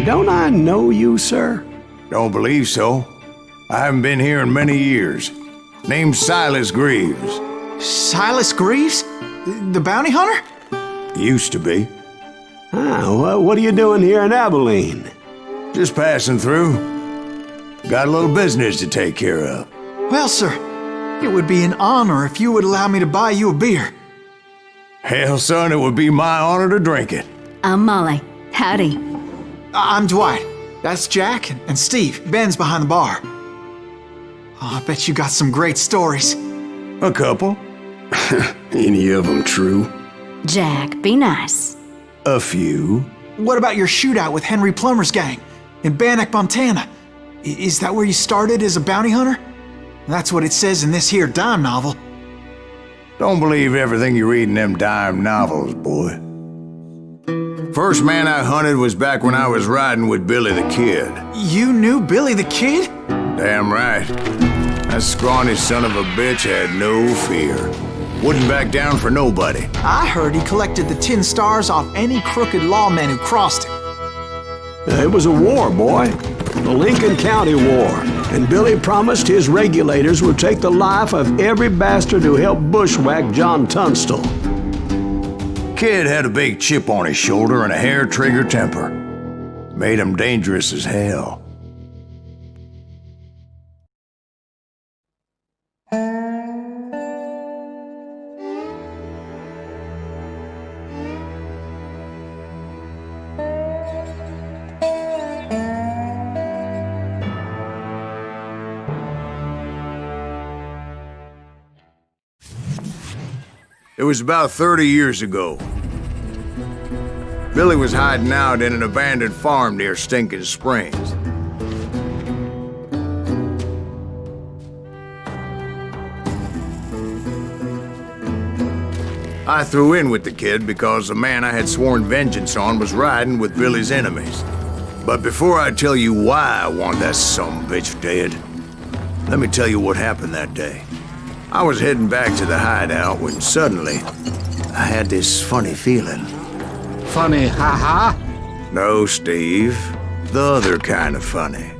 don't I know you, sir? Don't believe so. I haven't been here in many years. Name's Silas Greaves. Silas Greaves? The bounty hunter? Used to be. Well, what are you doing here in Abilene? Just passing through. Got a little business to take care of. Well, sir, it would be an honor if you would allow me to buy you a beer. Hell, son, it would be my honor to drink it. I'm Molly. Howdy. I'm Dwight. That's Jack and Steve. Ben's behind the bar. Oh, I bet you got some great stories. A couple. Any of them true? Jack, be nice. A few. What about your shootout with Henry Plummer's gang in Bannock, Montana? Is that where you started as a bounty hunter? That's what it says in this here dime novel. Don't believe everything you read in them dime novels, boy. First man I hunted was back when I was riding with Billy the Kid. You knew Billy the Kid? Damn right. That scrawny son of a bitch had no fear. Wouldn't back down for nobody. I heard he collected the 10 stars off any crooked lawman who crossed him. It was a war, boy. The Lincoln County War. And Billy promised his regulators would take the life of every bastard who helped bushwhack John Tunstall. Kid had a big chip on his shoulder and a hair-trigger temper. Made him dangerous as hell. It was about 30 years ago. Billy was hiding out in an abandoned farm near Stinking Springs. I threw in with the kid because the man I had sworn vengeance on was riding with Billy's enemies. But before I tell you why I want that sumbitch dead, let me tell you what happened that day. I was heading back to the hideout when suddenly I had this funny feeling. Funny, ha-ha? No, Steve. The other kind of funny.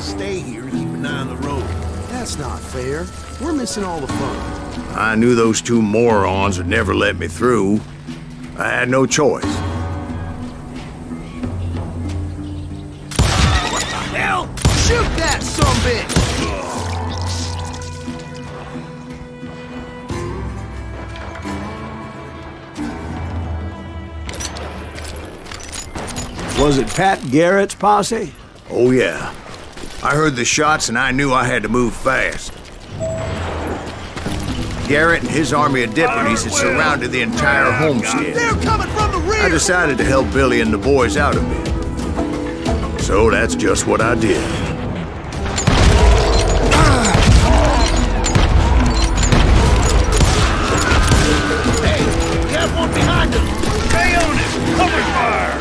Stay here and keep an eye on the road. That's not fair. We're missing all the fun. I knew those two morons would never let me through. I had no choice. What the hell? Shoot that sumbitch! Was it Pat Garrett's posse? Oh, yeah. I heard the shots and I knew I had to move fast. Garrett and his army of deputies had surrounded the entire homestead. They're coming from the rear! I decided to help Billy and the boys out a bit. So that's just what I did. Hey, we have one behind us! Stay on it! Cover fire!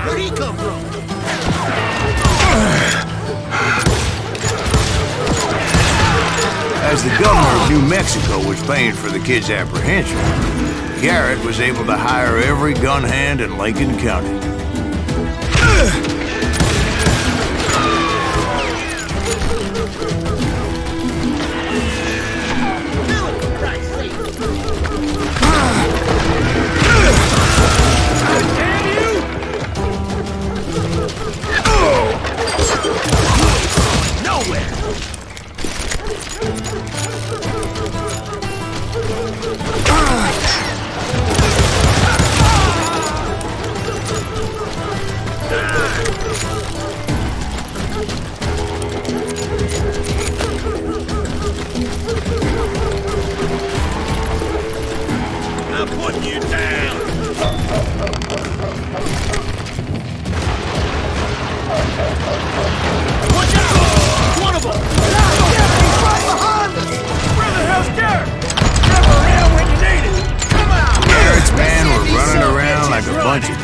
Where'd he come from? As the governor of New Mexico was paying for the kid's apprehension, Garrett was able to hire every gun hand in Lincoln County.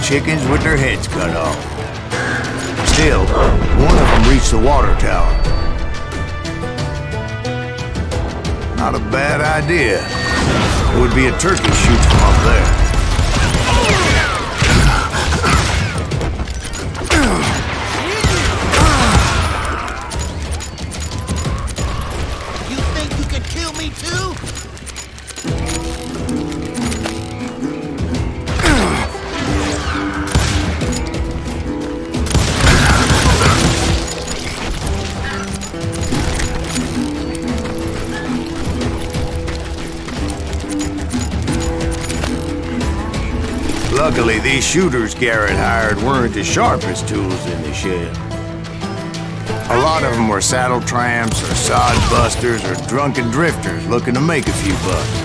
chickens with their heads cut off. Still, one of them reached the water tower. Not a bad idea. It would be a turkey shoot from up there. You think you can kill me too? Luckily, these shooters Garrett hired weren't as sharp as tools in the shed. A lot of them were saddle tramps or sod busters or drunken drifters looking to make a few bucks.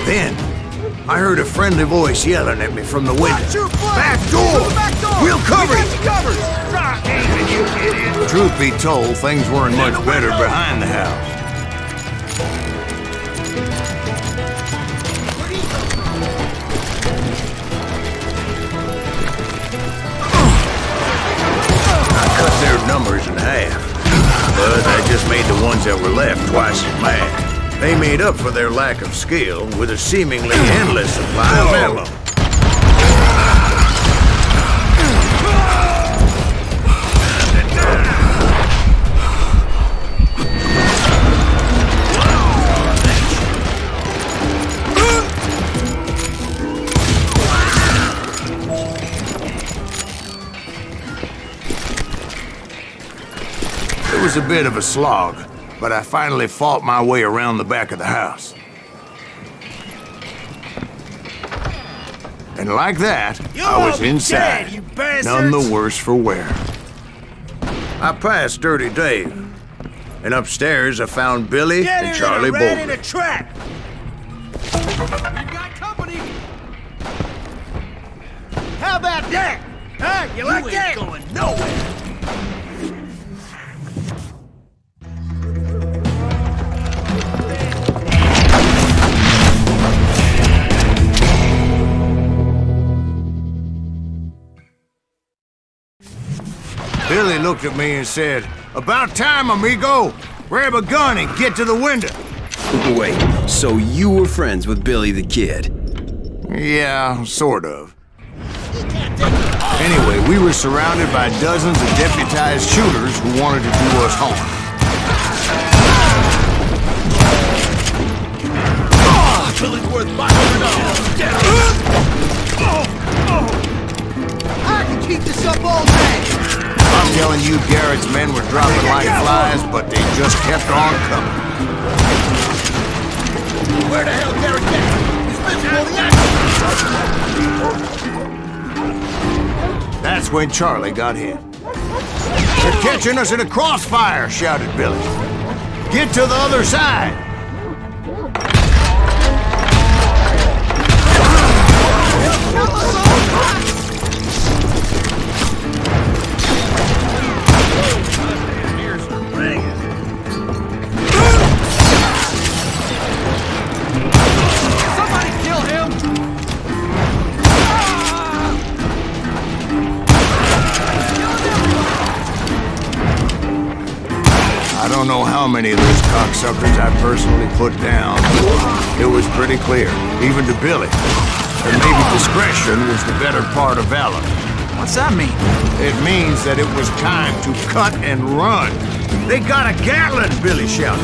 Then, I heard a friendly voice yelling at me from the window. Back door! We'll cover you! Truth be told, things weren't much better behind the house. I cut their numbers in half, but I just made the ones that were left twice as mad. They made up for their lack of skill with a seemingly endless supply of ammo. It was a bit of a slog, but I finally fought my way around the back of the house. And like that, I was inside, none the worse for wear. I passed Dirty Dave, and upstairs I found Billy and Charlie Bolton. in a trap! We've got company! How about that? Huh? You like that? You ain't going nowhere! Billy looked at me and said, "About time, amigo! Grab a gun and get to the window!" Wait, so you were friends with Billy the Kid? Yeah, sort of. Anyway, we were surrounded by dozens of deputized shooters who wanted to do us harm. Billy's worth $500. I can keep this up all day! I'm telling you, Garrett's men were dropping like flies, but they just kept on coming. Where the hell Garrett at? He's missing all the action! That's when Charlie got hit. "They're catching us in a crossfire!" shouted Billy. "Get to the other side!" I don't know how many of those cocksuckers I personally put down. It was pretty clear, even to Billy, that maybe discretion was the better part of valor. What's that mean? It means that it was time to cut and run. They got a Gatlin, Billy shouted.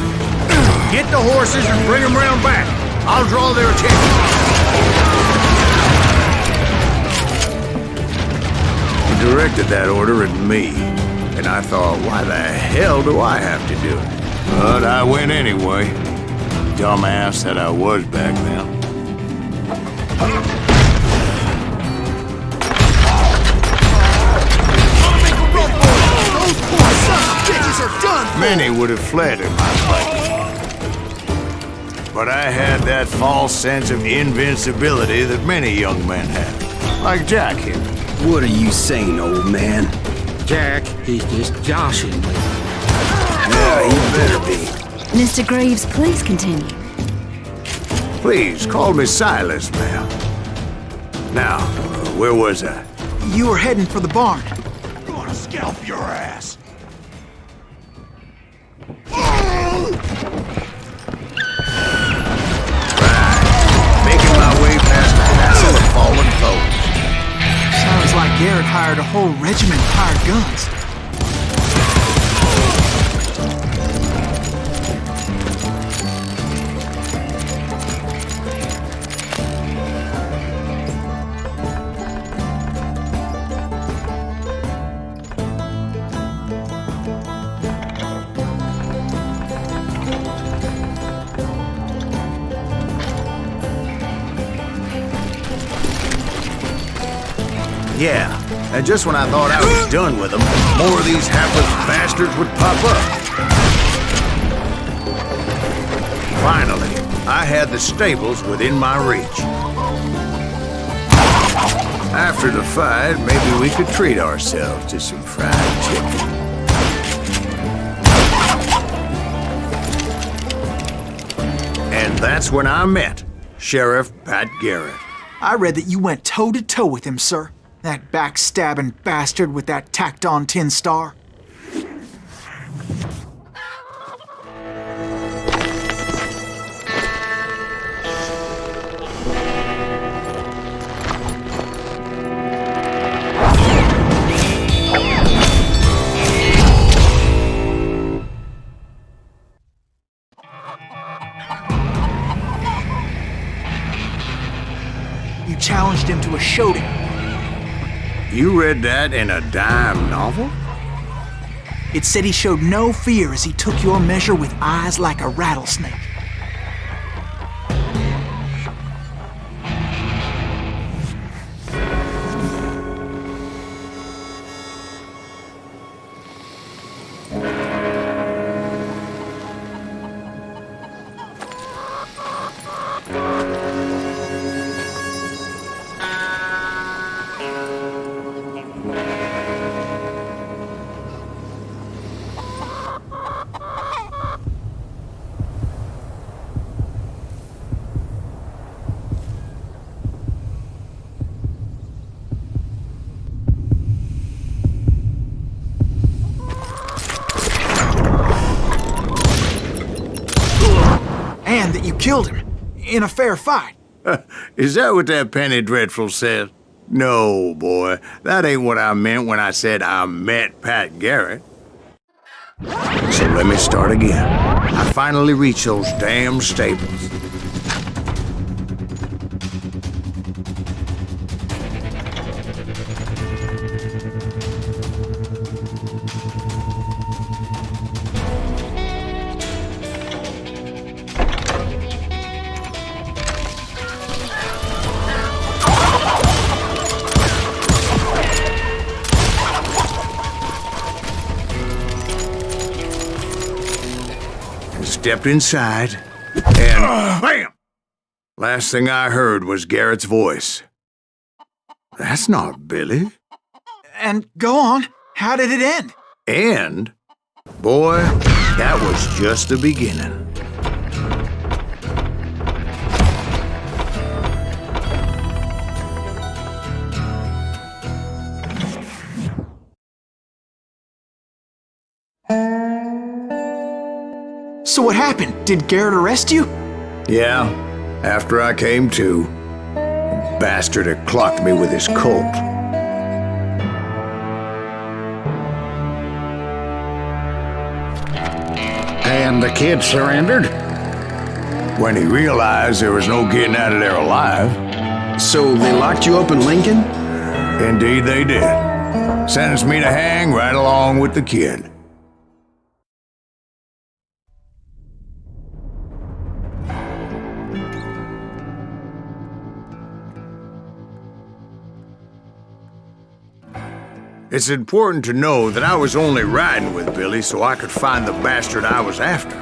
Get the horses and bring them round back. I'll draw their attention. He directed that order at me, and I thought, why the hell do I have to do it? But I went anyway. Dumbass that I was back then. Many would have fled in my place. But I had that false sense of invincibility that many young men have. Like Jack here. What are you saying, old man? Jack, he's just joshing me. Yeah, he better be. Mr. Greaves, please continue. Please, call me Silas, ma'am. Now, where was I? You were heading for the barn. I'm gonna scalp your ass. Making my way past the castle of fallen foes. Sounds like Garrett hired a whole regiment of hired guns. Yeah, and just when I thought I was done with them, more of these hapless bastards would pop up. Finally, I had the stables within my reach. After the fight, maybe we could treat ourselves to some fried chicken. And that's when I met Sheriff Pat Garrett. I read that you went toe-to-toe with him, sir. That backstabbing bastard with that tacked-on tin star. You challenged him to a showdown. You read that in a dime novel? It said he showed no fear as he took your measure with eyes like a rattlesnake. And that you killed him in a fair fight. Is that what that Penny Dreadful said? No, boy. That ain't what I meant when I said I met Pat Garrett. So let me start again. I finally reached those damn stables. Stepped inside, and BAM! Last thing I heard was Garrett's voice. That's not Billy. And go on, how did it end? And, boy, that was just the beginning. So what happened? Did Garrett arrest you? Yeah, after I came to, the bastard had clocked me with his Colt. And the kid surrendered? When he realized there was no getting out of there alive. So they locked you up in Lincoln? Indeed they did. Sentenced me to hang right along with the kid. It's important to know that I was only riding with Billy so I could find the bastard I was after.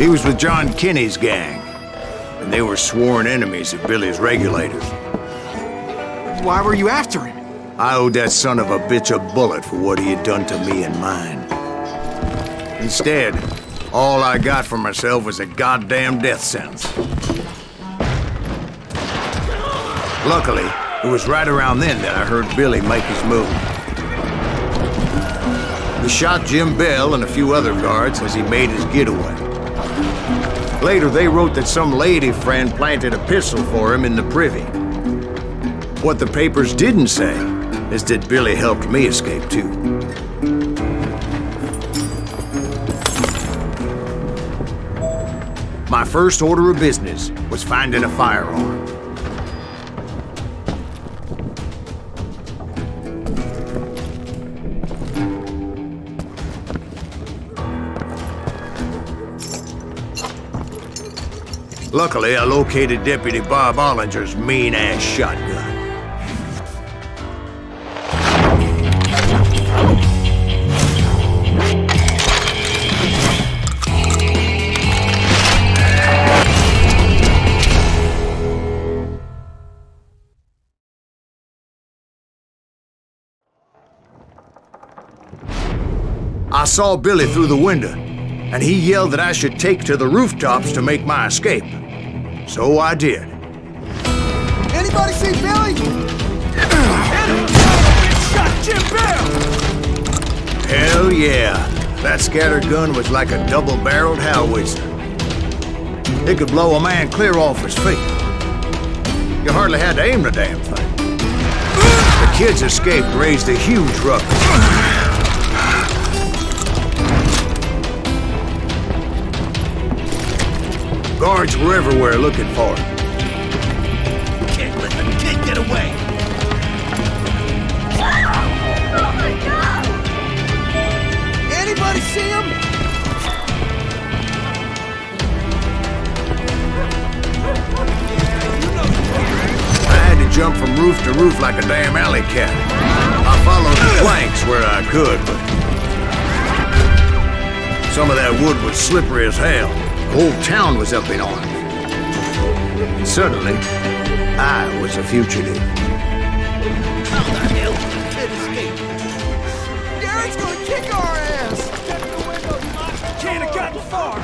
He was with John Kinney's gang, and they were sworn enemies of Billy's regulators. Why were you after him? I owed that son of a bitch a bullet for what he had done to me and mine. Instead, all I got for myself was a goddamn death sentence. Luckily, it was right around then that I heard Billy make his move. He shot Jim Bell and a few other guards as he made his getaway. Later, they wrote that some lady friend planted a pistol for him in the privy. What the papers didn't say is that Billy helped me escape too. My first order of business was finding a firearm. Luckily, I located Deputy Bob Ollinger's mean-ass shotgun. I saw Billy through the window, and he yelled that I should take to the rooftops to make my escape. So I did. Anybody see Billy? Shot Jim Bell! Hell yeah. That scattergun was like a double-barreled howitzer. It could blow a man clear off his feet. You hardly had to aim the damn thing. The kid's escape raised a huge ruckus. Guards were everywhere looking for him. Can't let the kid get away! Oh my God! Anybody see him? I had to jump from roof to roof like a damn alley cat. I followed the planks where I could, but some of that wood was slippery as hell. The whole town was up in arms. And suddenly, I was a fugitive. How the hell did the kid escape? Garrett's gonna kick our ass! Can't have gotten far!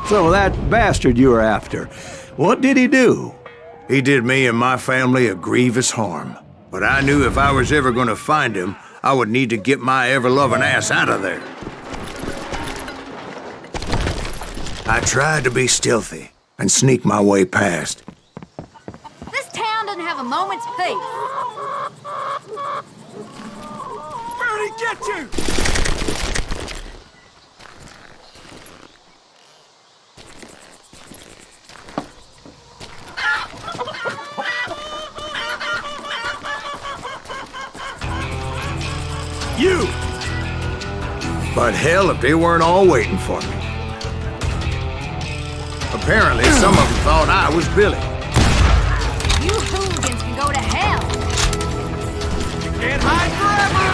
So that bastard you were after, what did he do? He did me and my family a grievous harm. But I knew if I was ever gonna find him, I would need to get my ever-loving ass out of there. I tried to be stealthy and sneak my way past. This town doesn't have a moment's peace. Where'd he get you? You! But hell, if they weren't all waiting for me. Apparently, some of them thought I was Billy. You hooligans can go to hell. Can't hide forever!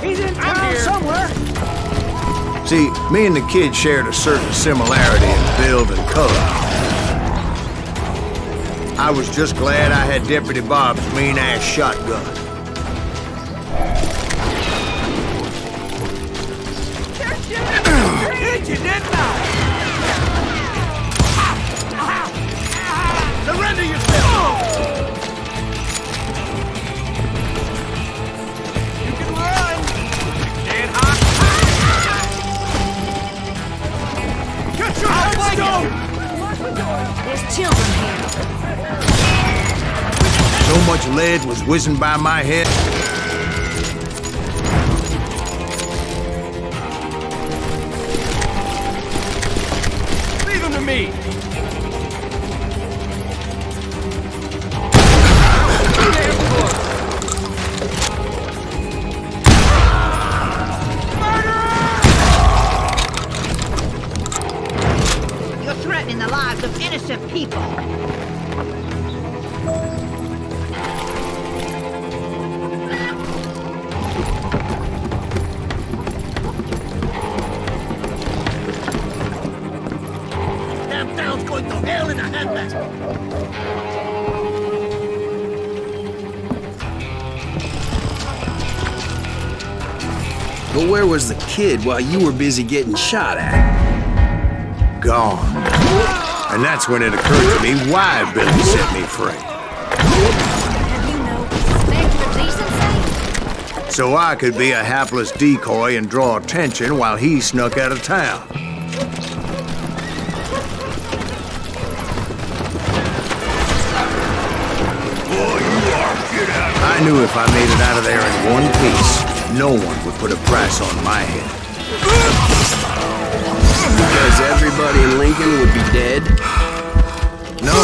He's in town somewhere! See, me and the kid shared a certain similarity in build and color. I was just glad I had Deputy Bob's mean-ass shotgun. Hit you, didn't I? Surrender yourself! You can children here. So much lead was whizzing by my head. Leave him to me! You're threatening the lives of innocent people. Damn town's going to hell in a handbasket! But where was the kid while you were busy getting shot at? Gone. And that's when it occurred to me why Billy set me free. Have you no respect for decency? So I could be a hapless decoy and draw attention while he snuck out of town. I knew if I made it out of there in one piece, no one would put a price on my head. Because everybody in Lincoln would be dead? No,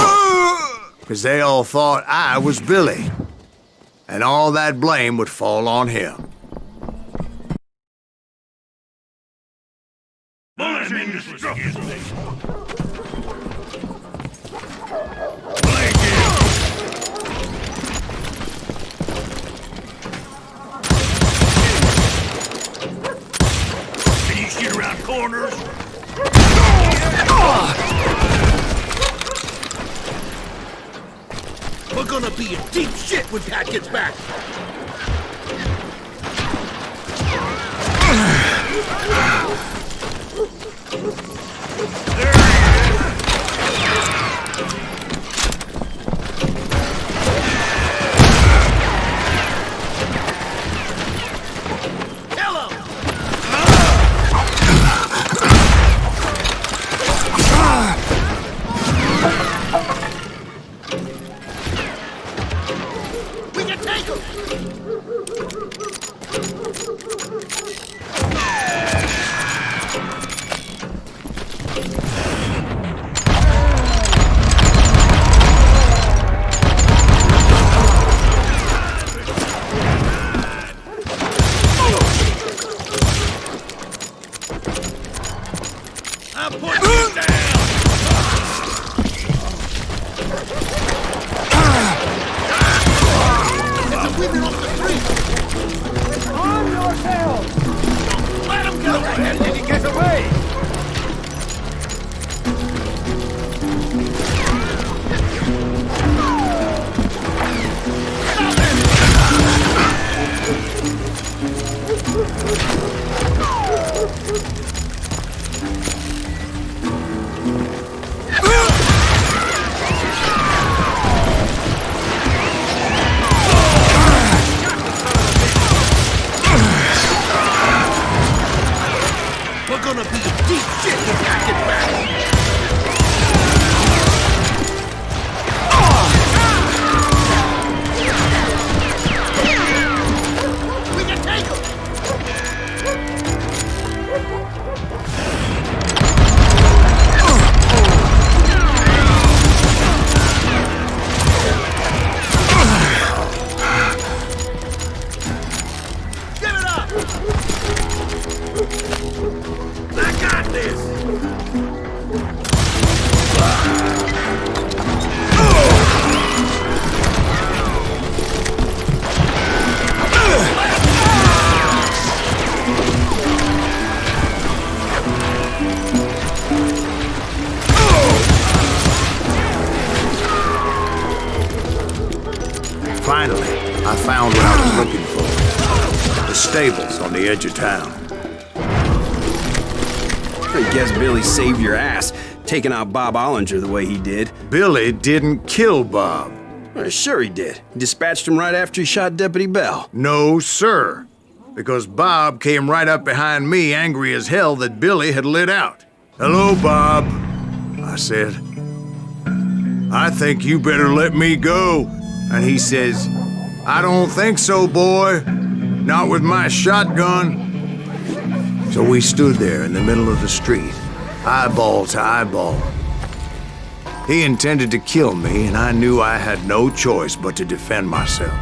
because they all thought I was Billy. And all that blame would fall on him. Bullets indestructible! Can you shoot around corners? We're gonna be in deep shit when Pat gets back! There I'm putting you down! It's a women off the street! Arm yourselves! Let him go! Where did he get away? We're gonna be in deep shit when Pat gets back! We can take him! Give it up! I got this! Finally, I found what I was looking for. The stables on the edge of town. I guess Billy saved your ass, taking out Bob Ollinger the way he did. Billy didn't kill Bob. Well, sure he did. He dispatched him right after he shot Deputy Bell. No, sir. Because Bob came right up behind me, angry as hell that Billy had lit out. Hello, Bob, I said. I think you better let me go. And he says, I don't think so, boy. Not with my shotgun. So we stood there in the middle of the street, eyeball to eyeball. He intended to kill me, and I knew I had no choice but to defend myself.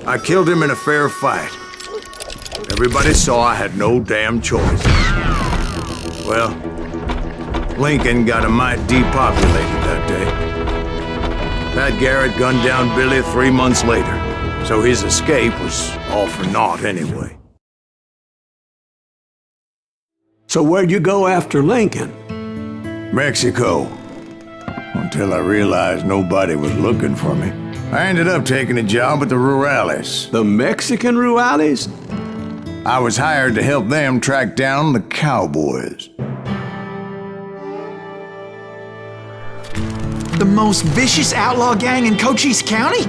I killed him in a fair fight. Everybody saw I had no damn choice. Well, Lincoln got a mite depopulated that day. Pat Garrett gunned down Billy 3 months later, so his escape was all for naught anyway. So where'd you go after Lincoln? Mexico. Until I realized nobody was looking for me. I ended up taking a job at the Rurales. The Mexican Rurales? I was hired to help them track down the cowboys. The most vicious outlaw gang in Cochise County?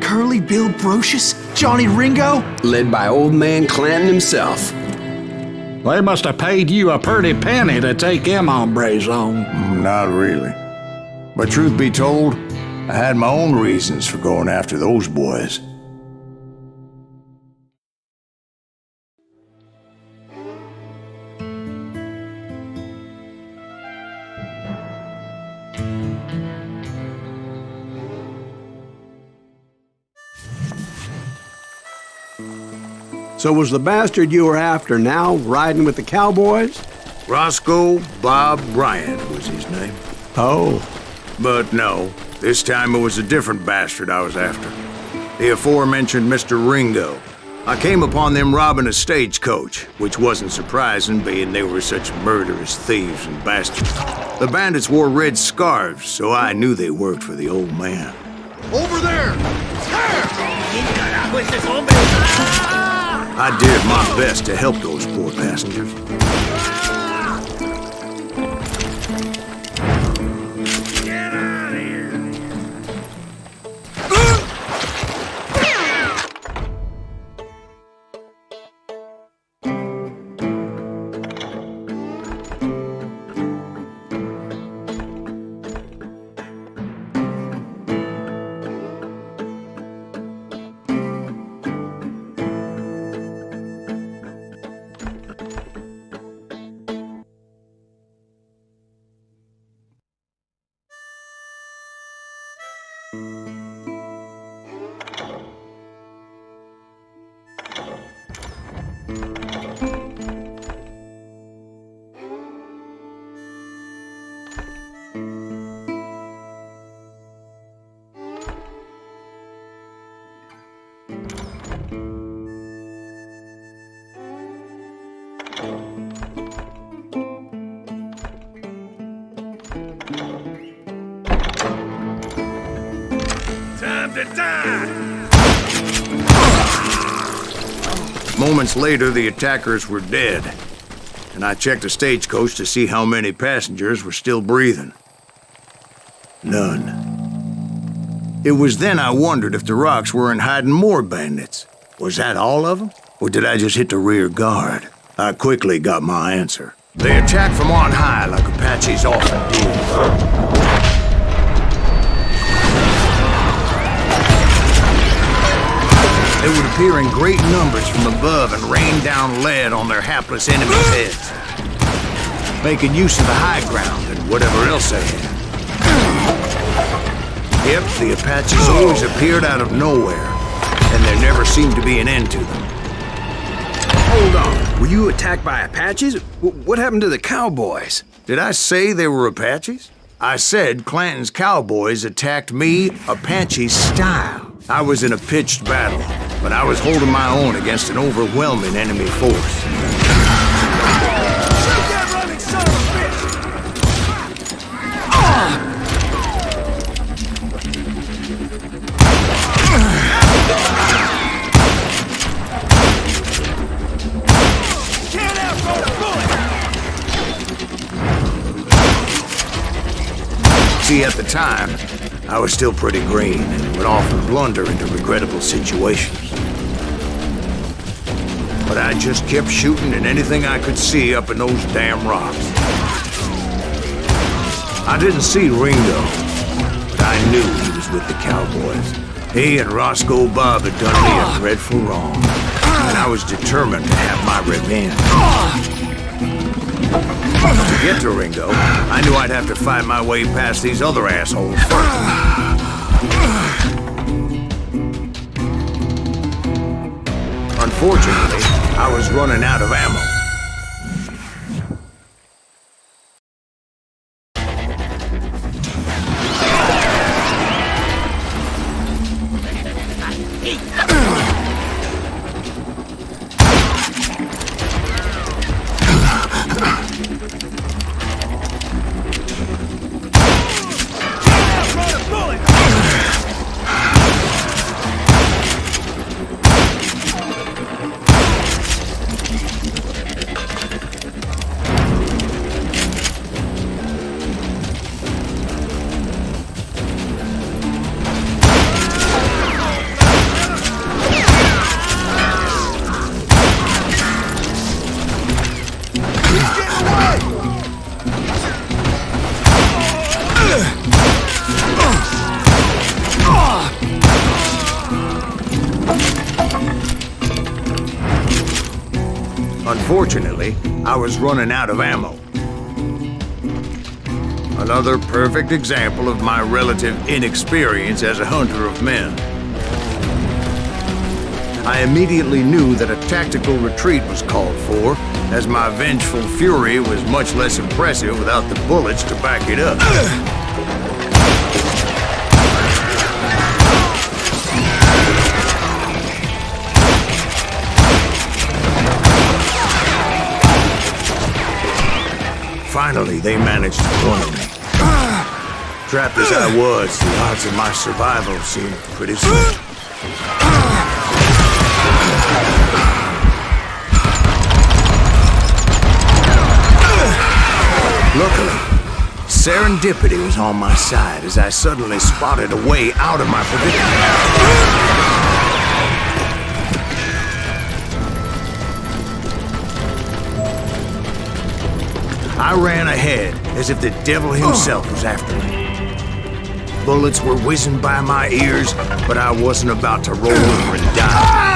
Curly Bill Brocious? Johnny Ringo? Led by old man Clanton himself. They must have paid you a pretty penny to take them hombres on. Not really. But truth be told, I had my own reasons for going after those boys. So was the bastard you were after now riding with the cowboys? Roscoe Bob Bryant was his name. Oh. But no, this time it was a different bastard I was after. The aforementioned Mr. Ringo. I came upon them robbing a stagecoach, which wasn't surprising, being they were such murderous thieves and bastards. The bandits wore red scarves, so I knew they worked for the old man. Over there! I did my best to help those poor passengers. Get out of here! Time to die! Moments later, the attackers were dead. and I checked the stagecoach to see how many passengers were still breathing. None. It was then I wondered if the rocks weren't hiding more bandits. Was that all of them? Or did I just hit the rear guard? I quickly got my answer. They attacked from on high like Apaches often do. They would appear in great numbers from above and rain down lead on their hapless enemies' heads, making use of the high ground and whatever else they had. Yep, the Apaches always appeared out of nowhere, and there never seemed to be an end to them. Hold on. Were you attacked by Apaches? What happened to the cowboys? Did I say they were Apaches? I said Clanton's cowboys attacked me Apache style. I was in a pitched battle, but I was holding my own against an overwhelming enemy force. See, at the time, I was still pretty green and would often blunder into regrettable situations. But I just kept shooting at anything I could see up in those damn rocks. I didn't see Ringo, but I knew he was with the cowboys. He and Roscoe Bob had done me a dreadful wrong, and I was determined to have my revenge. To get to Ringo, I knew I'd have to fight my way past these other assholes first. Unfortunately, I was running out of ammo. Unfortunately, I was running out of ammo. Another perfect example of my relative inexperience as a hunter of men. I immediately knew that a tactical retreat was called for, as my vengeful fury was much less impressive without the bullets to back it up. Finally, they managed to corner me. Trapped as I was, the odds of my survival seemed pretty slim. Luckily, serendipity was on my side as I suddenly spotted a way out of my predicament. I ran ahead as if the devil himself was after me. Bullets were whizzing by my ears, but I wasn't about to roll over and die.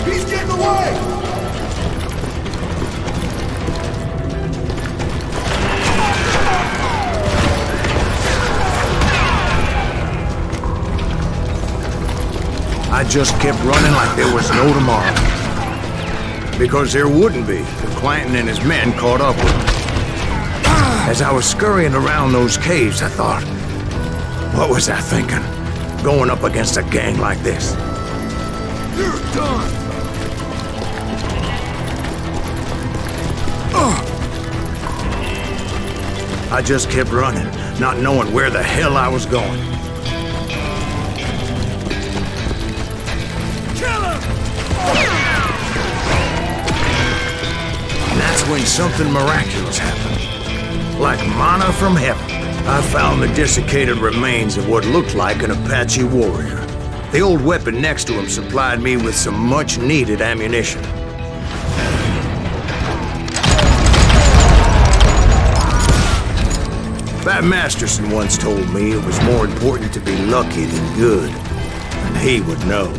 He's getting away! I just kept running like there was no tomorrow. Because there wouldn't be if Clanton and his men caught up with me. As I was scurrying around those caves, I thought, what was I thinking? Going up against a gang like this? You're done! I just kept running, not knowing where the hell I was going. Kill him! And that's when something miraculous happened. Like manna from heaven, I found the desiccated remains of what looked like an Apache warrior. The old weapon next to him supplied me with some much-needed ammunition. Pat Masterson once told me it was more important to be lucky than good, and he would know.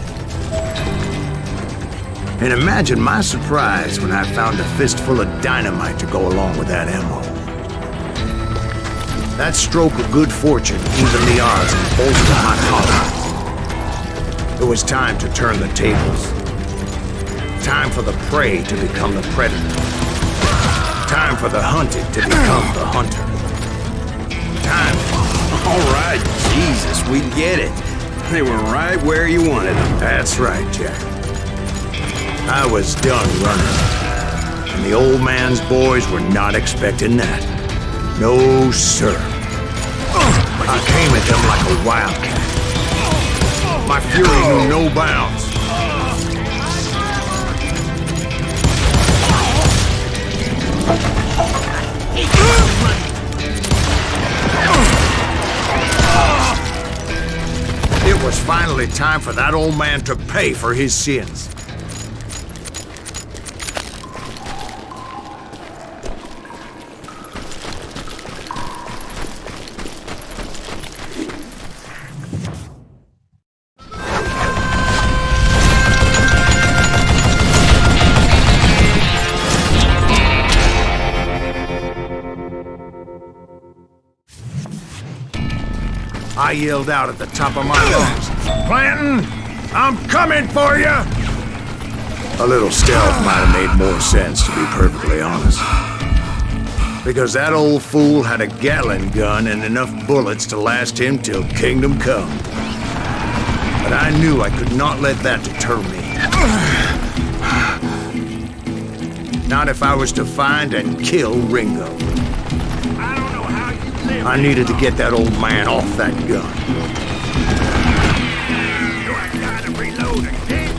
And imagine my surprise when I found a fistful of dynamite to go along with that ammo. That stroke of good fortune evened the odds and bolstered my confidence. It was time to turn the tables. Time for the prey to become the predator. Time for the hunted to become the hunter. Time. All right, Jesus, we get it. They were right where you wanted them. That's right, Jack. I was done running. And the old man's boys were not expecting that. No, sir. I came at them like a wildcat. My fury knew no bounds. It was finally time for that old man to pay for his sins. I yelled out at the top of my lungs, "Clanton, I'm coming for you!" A little stealth might have made more sense, to be perfectly honest. Because that old fool had a Gatling gun and enough bullets to last him till kingdom come. But I knew I could not let that deter me. Not if I was to find and kill Ringo. I needed to get that old man off that gun. I gotta reload again.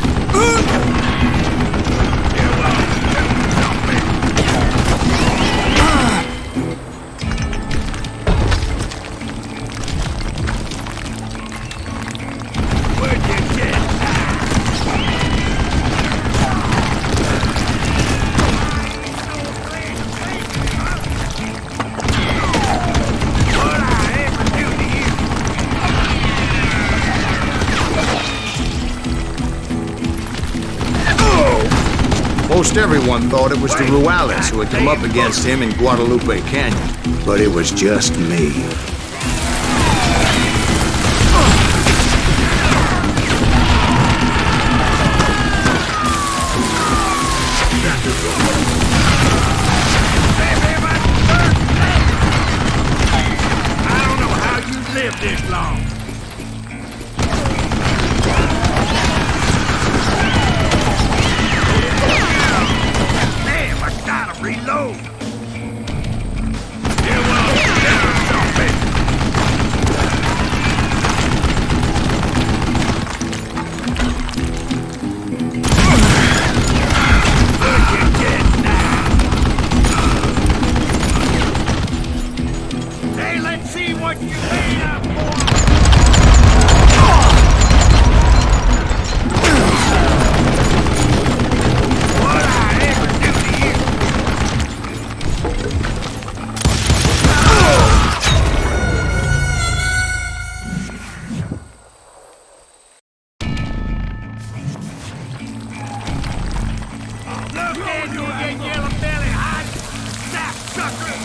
Where'd you get? Most everyone thought it was the Ruales who had come up against him in Guadalupe Canyon, but it was just me. I don't know how you lived this long. Reload! Hey, let's see what you made up for! What I ever do to you? Look at you, yellow belly hot sap sucker!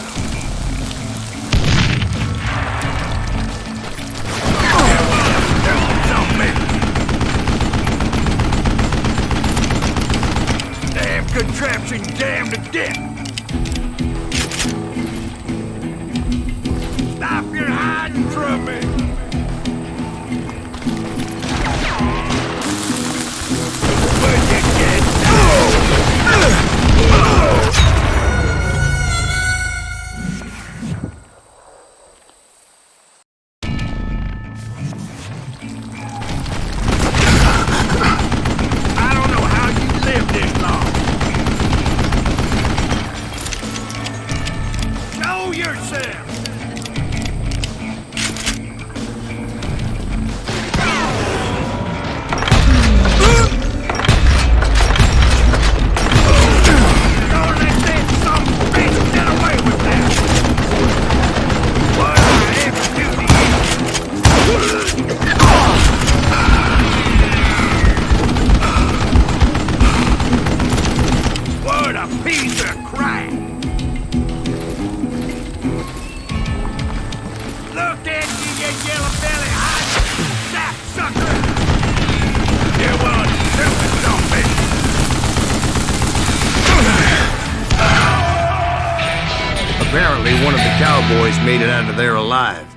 one of the cowboys made it out of there alive,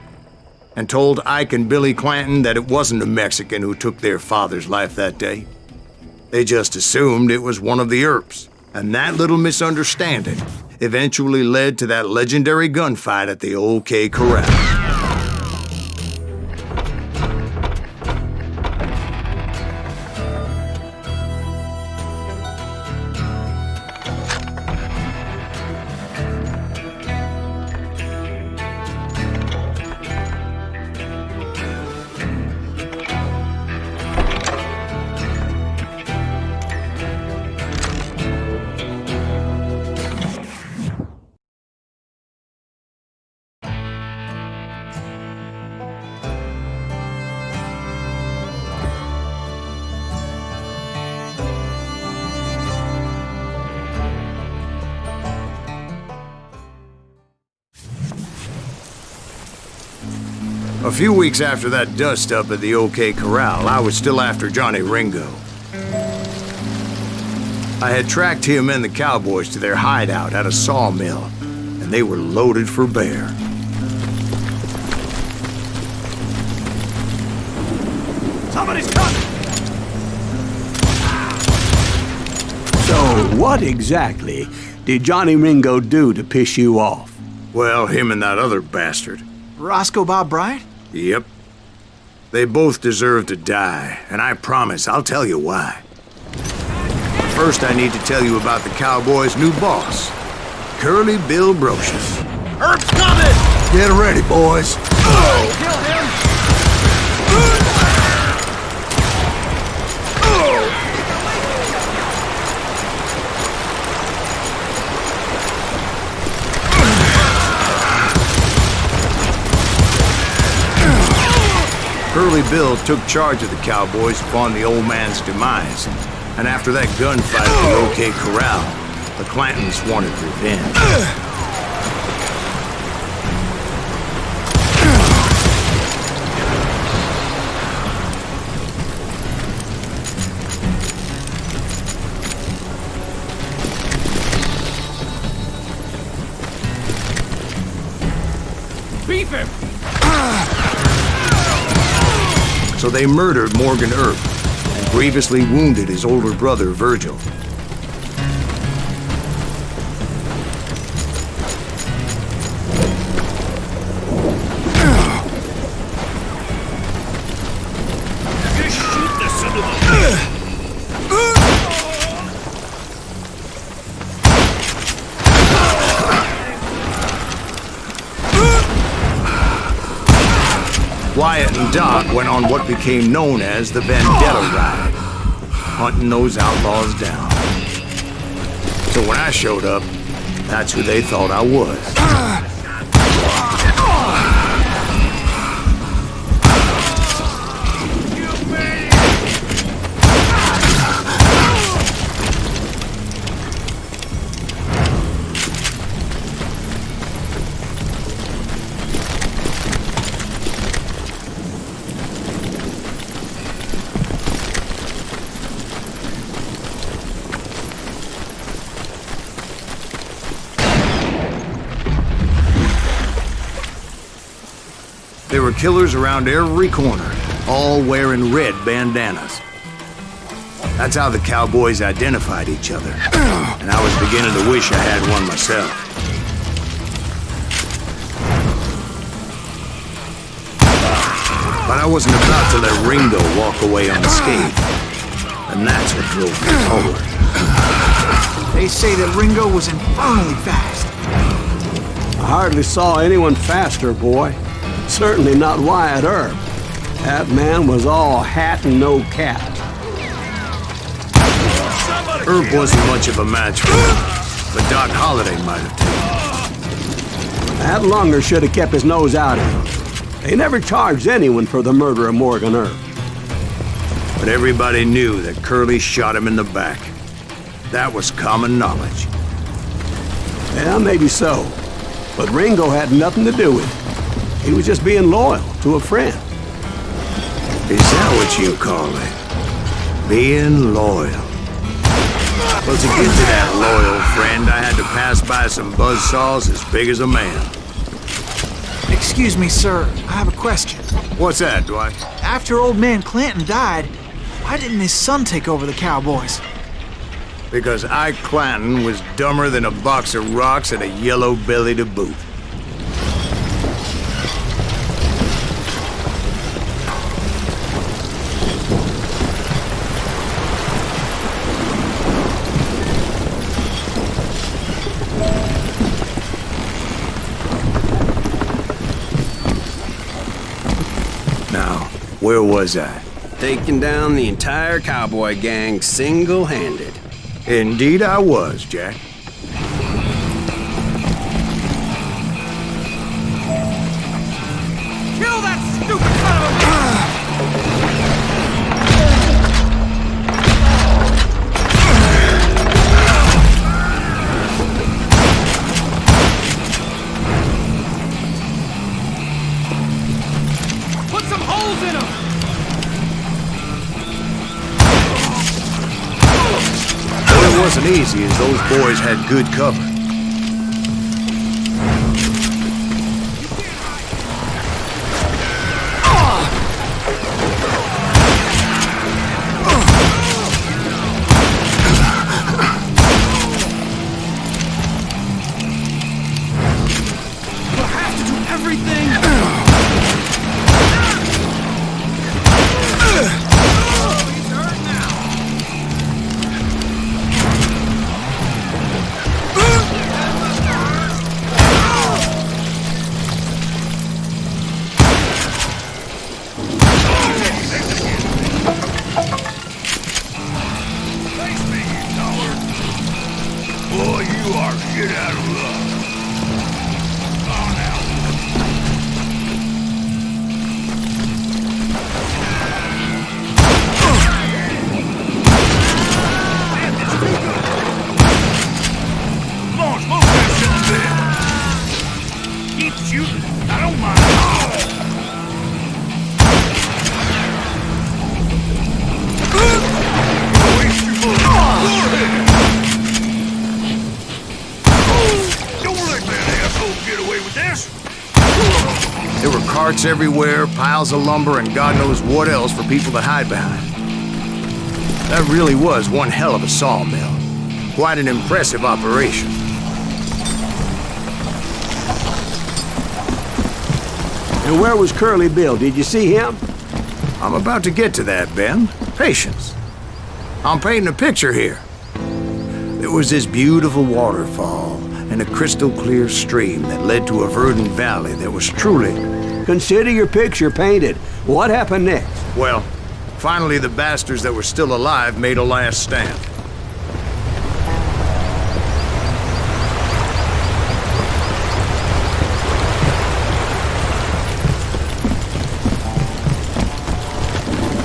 and told Ike and Billy Clanton that it wasn't a Mexican who took their father's life that day. They just assumed it was one of the Earps, and that little misunderstanding eventually led to that legendary gunfight at the OK Corral. A few weeks after that dust-up at the OK Corral, I was still after Johnny Ringo. I had tracked him and the cowboys to their hideout at a sawmill, and they were loaded for bear. Somebody's coming! So, what exactly did Johnny Ringo do to piss you off? Well, him and that other bastard. Roscoe Bob Bryant? Yep. They both deserve to die, and I promise I'll tell you why. First, I need to tell you about the Cowboys' new boss, Curly Bill Brocious. Herb's coming! Get ready, boys. Kill him! Curly Bill took charge of the Cowboys upon the old man's demise, and after that gunfight at the OK Corral, the Clantons wanted revenge. Beat him! So they murdered Morgan Earp and grievously wounded his older brother, Virgil. Just shoot the son of a... Wyatt and Doc went on what became known as the Vendetta Ride, hunting those outlaws down. So when I showed up, that's who they thought I was. There were killers around every corner, all wearing red bandanas. That's how the Cowboys identified each other, and I was beginning to wish I had one myself. But I wasn't about to let Ringo walk away unscathed, and that's what drove me forward. They say that Ringo was infernally fast. I hardly saw anyone faster, boy. Certainly not Wyatt Earp. That man was all hat and no cat. Earp wasn't much of a match for him, but Doc Holliday might have taken. That lunger should have kept his nose out of him. They never charged anyone for the murder of Morgan Earp. But everybody knew that Curly shot him in the back. That was common knowledge. Yeah, maybe so. But Ringo had nothing to do with it. He was just being loyal to a friend. Is that what you call it? Being loyal? Well, to get to that loyal friend, I had to pass by some buzzsaws as big as a man. Excuse me, sir. I have a question. What's that, Dwight? After old man Clanton died, why didn't his son take over the Cowboys? Because Ike Clanton was dumber than a box of rocks and a yellow belly to boot. Now, where was I? Taking down the entire cowboy gang single-handed. Indeed I was, Jack. Kill that stupid son of a bitch! Put some holes in him! Well, it wasn't easy, as those boys had good cover. We'll have to do everything! He's hurt now! Face me, you coward! Boy, you are shit out of luck. On out. Come on, smoke that son of a bitch. Keep shooting. I don't mind. Waste your bullets. Go ahead. Don't let that asshole get away with this. There were carts everywhere, piles of lumber, and God knows what else for people to hide behind. That really was one hell of a sawmill. Quite an impressive operation. And where was Curly Bill? Did you see him? I'm about to get to that, Ben. Patience. I'm painting a picture here. There was this beautiful waterfall and a crystal clear stream that led to a verdant valley that was truly... Consider your picture painted. What happened next? Well, finally the bastards that were still alive made a last stand.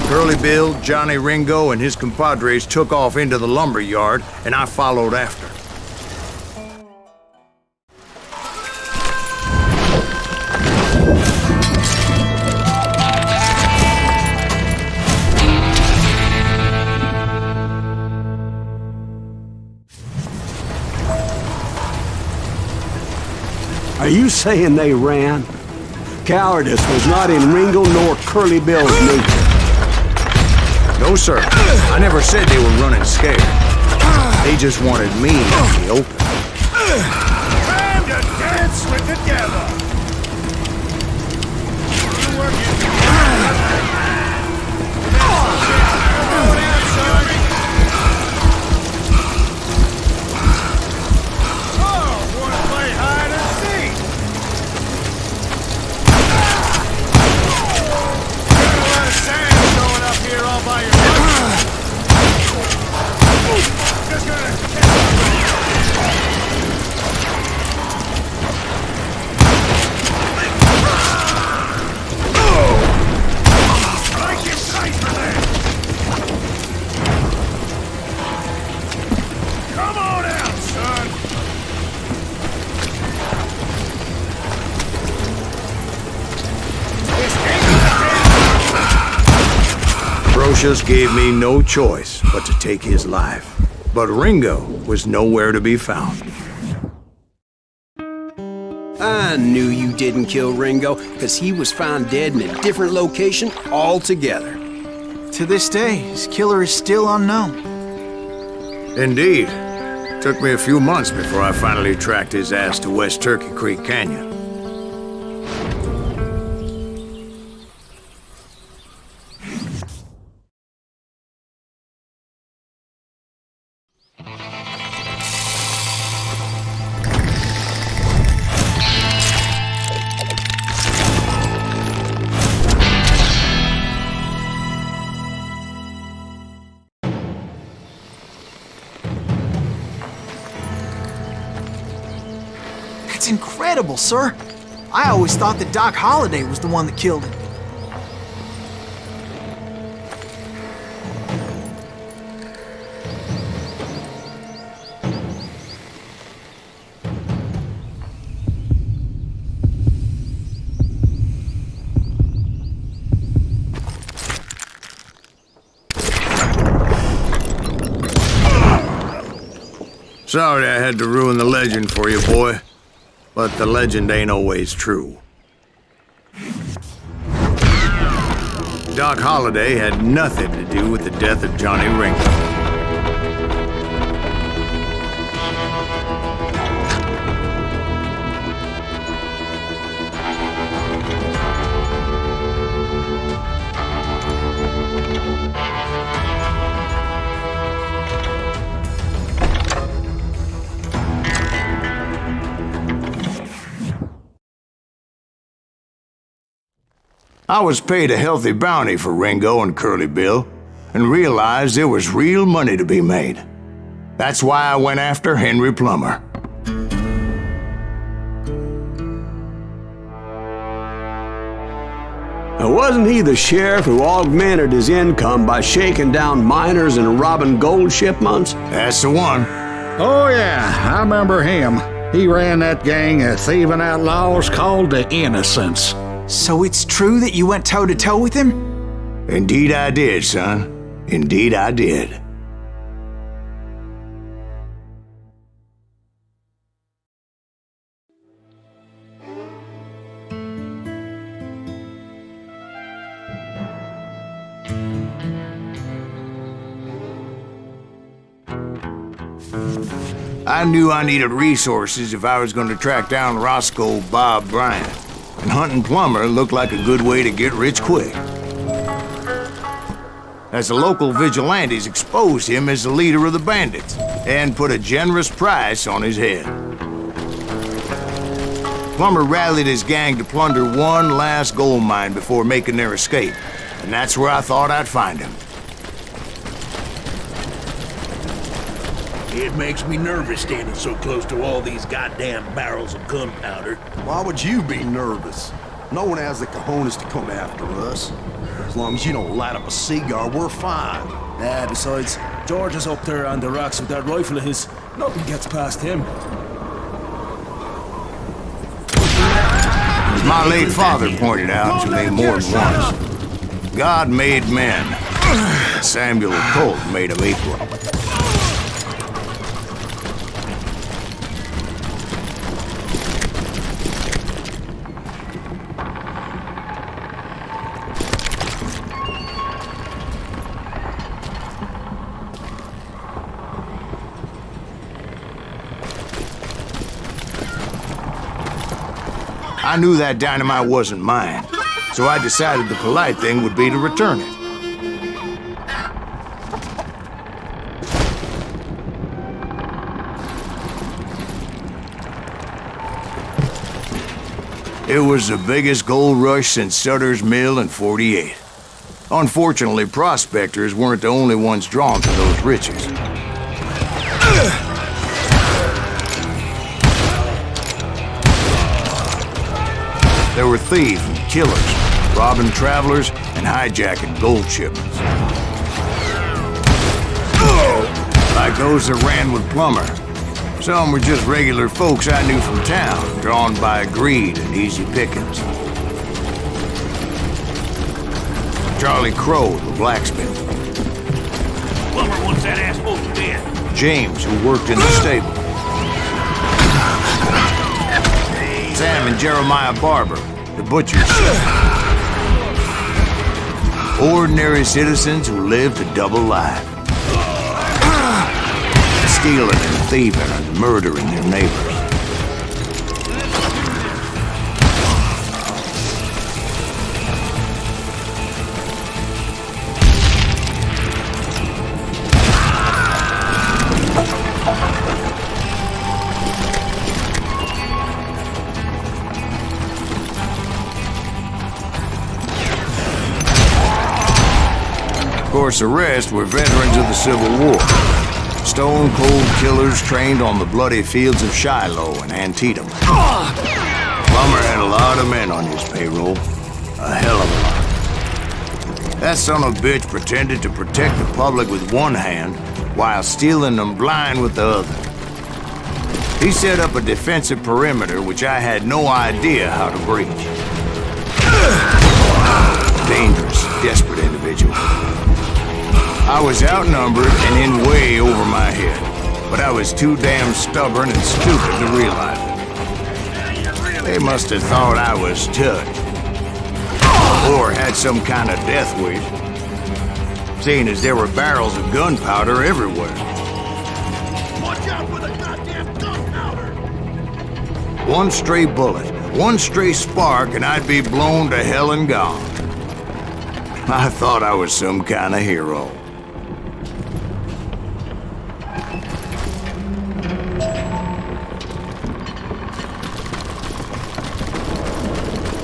Curly Bill, Johnny Ringo, and his compadres took off into the lumber yard, and I followed after. Are you saying they ran? Cowardice was not in Ringo nor Curly Bill's nature. No, sir. I never said they were running scared. They just wanted me in the open. Time to dance with the devil! You working? Oh, wanna play hide and seek? Got a lot of sand showing up here all by yourself. Just gonna... Come on out, son! Brocious gave me no choice but to take his life. But Ringo was nowhere to be found. I knew you didn't kill Ringo, because he was found dead in a different location altogether. To this day, his killer is still unknown. Indeed. Took me a few months before I finally tracked his ass to West Turkey Creek Canyon. That's incredible, sir. I always thought that Doc Holliday was the one that killed him. Sorry I had to ruin the legend for you, boy. But the legend ain't always true. Doc Holliday had nothing to do with the death of Johnny Ringo. I was paid a healthy bounty for Ringo and Curly Bill, and realized there was real money to be made. That's why I went after Henry Plummer. Now, wasn't he the sheriff who augmented his income by shaking down miners and robbing gold shipments? That's the one. Oh, yeah, I remember him. He ran that gang of thieving outlaws called the Innocents. So it's true that you went toe-to-toe with him? Indeed I did, son. Indeed I did. I knew I needed resources if I was going to track down Roscoe Bob Bryant, and hunting Plummer looked like a good way to get rich quick. As the local vigilantes exposed him as the leader of the bandits, and put a generous price on his head. Plummer rallied his gang to plunder one last gold mine before making their escape, and that's where I thought I'd find him. It makes me nervous standing so close to all these goddamn barrels of gunpowder. Why would you be nervous? No one has the cojones to come after us. As long as you don't light up a cigar, we're fine. Besides, George is up there on the rocks with that rifle of his. Nothing gets past him. My late father pointed out to me more than once. God made men. Samuel Colt made them equal. I knew that dynamite wasn't mine, so I decided the polite thing would be to return it. It was the biggest gold rush since Sutter's Mill in '48. Unfortunately, prospectors weren't the only ones drawn to those riches. There were thieves and killers, robbing travelers and hijacking gold shipments. Like those that ran with Plummer. Some were just regular folks I knew from town, drawn by greed and easy pickings. Charlie Crow, the blacksmith. Plummer wants that asshole dead. James, who worked in the stable. Hey, Sam and Jeremiah Barber, the butcher's son. Ordinary citizens who lived a double life. Stealing and thieving and murdering their neighbors. Of course, the rest were veterans of the Civil War. Stone-cold killers trained on the bloody fields of Shiloh and Antietam. Plummer had a lot of men on his payroll. A hell of a lot. That son of a bitch pretended to protect the public with one hand while stealing them blind with the other. He set up a defensive perimeter which I had no idea how to breach. Dangerous, desperate individual. I was outnumbered and in way over my head, but I was too damn stubborn and stupid to realize it. They must have thought I was touched, or had some kind of death wish, seeing as there were barrels of gunpowder everywhere. Watch out for the goddamn gunpowder! One stray bullet, one stray spark, and I'd be blown to hell and gone. I thought I was some kind of hero.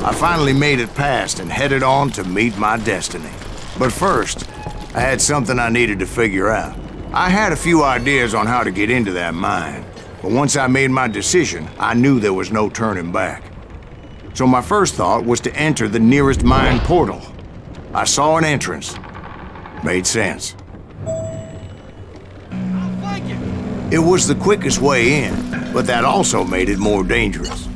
I finally made it past and headed on to meet my destiny. But first, I had something I needed to figure out. I had a few ideas on how to get into that mine, but once I made my decision, I knew there was no turning back. So my first thought was to enter the nearest mine portal. I saw an entrance. Made sense. It was the quickest way in, but that also made it more dangerous,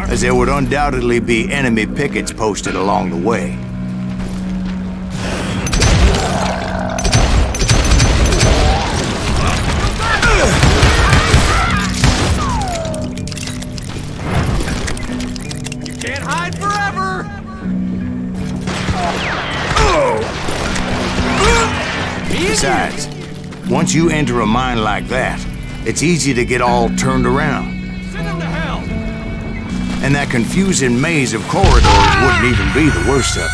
as there would undoubtedly be enemy pickets posted along the way. You can't hide forever! Besides, once you enter a mine like that, it's easy to get all turned around. Send him to hell! And that confusing maze of corridors wouldn't even be the worst of it.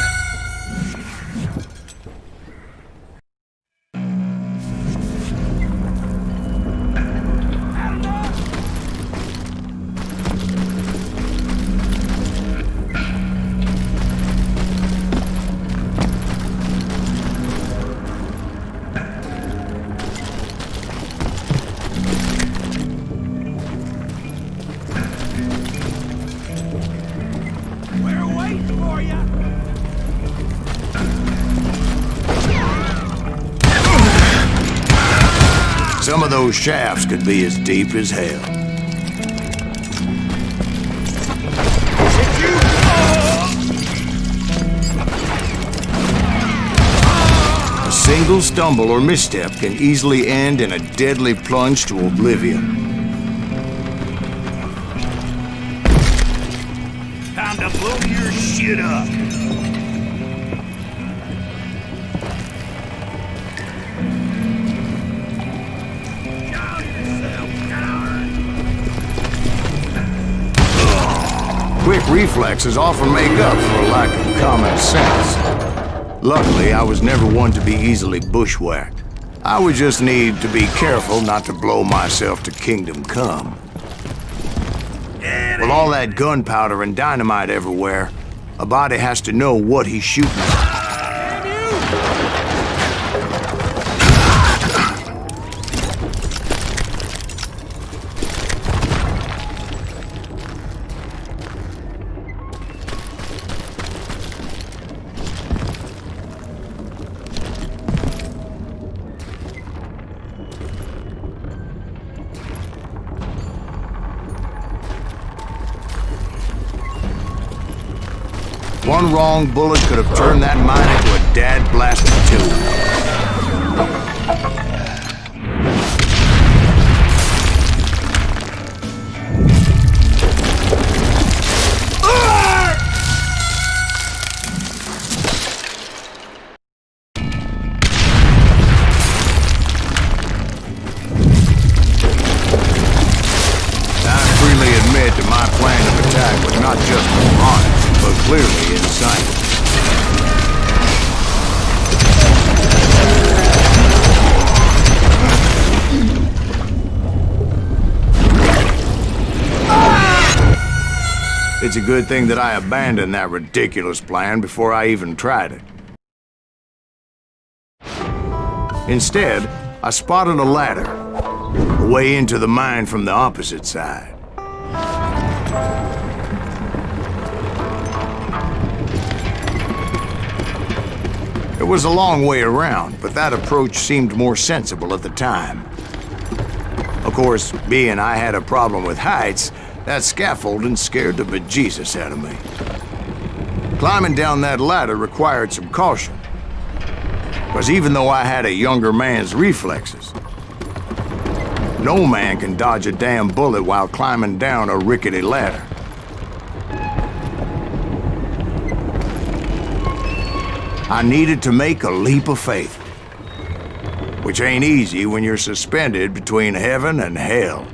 Some of those shafts could be as deep as hell. A single stumble or misstep can easily end in a deadly plunge to oblivion. Time to blow your shit up! Quick reflexes often make up for a lack of common sense. Luckily, I was never one to be easily bushwhacked. I would just need to be careful not to blow myself to kingdom come. With all that gunpowder and dynamite everywhere, a body has to know what he's shooting at. One wrong bullet could have turned that mine into a dad-blasted tomb. in sight. It's a good thing that I abandoned that ridiculous plan before I even tried it. Instead, I spotted a ladder, a way into the mine from the opposite side. It was a long way around, but that approach seemed more sensible at the time. Of course, being I had a problem with heights, that scaffolding scared the bejesus out of me. Climbing down that ladder required some caution, because even though I had a younger man's reflexes, no man can dodge a damn bullet while climbing down a rickety ladder. I needed to make a leap of faith, which ain't easy when you're suspended between heaven and hell.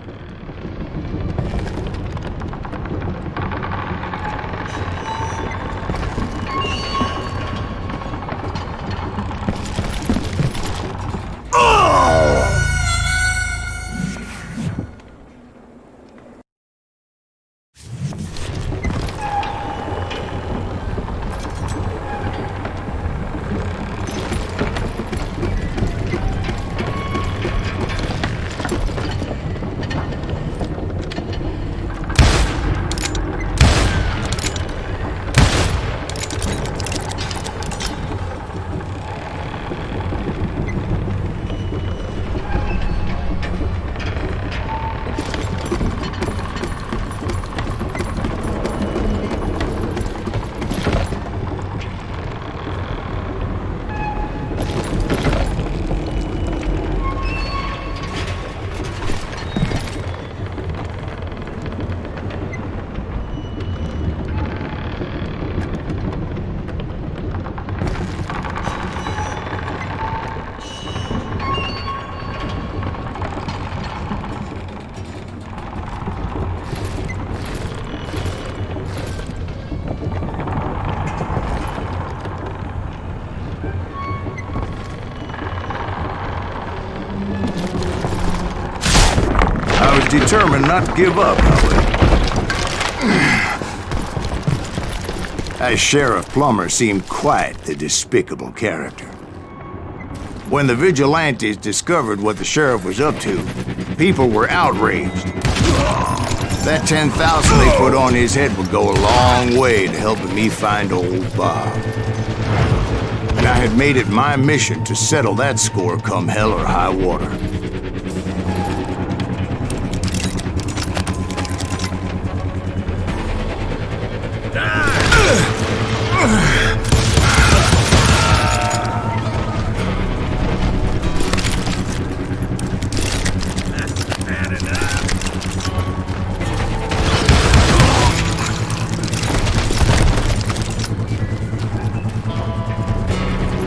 I was determined not to give up, however. As Sheriff Plummer seemed quite the despicable character. When the vigilantes discovered what the sheriff was up to, people were outraged. That 10,000 they put on his head would go a long way to helping me find old Bob. And I had made it my mission to settle that score come hell or high water.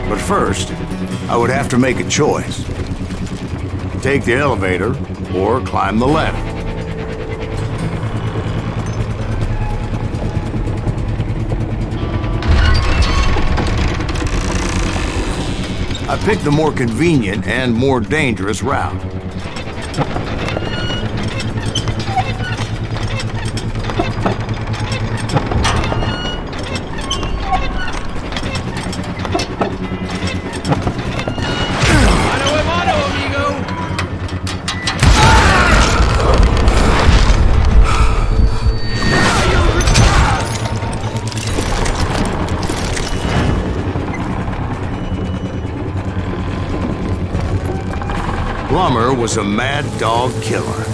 But first, I would have to make a choice. Take the elevator or climb the ladder. I picked the more convenient and more dangerous route. Plummer was a mad dog killer,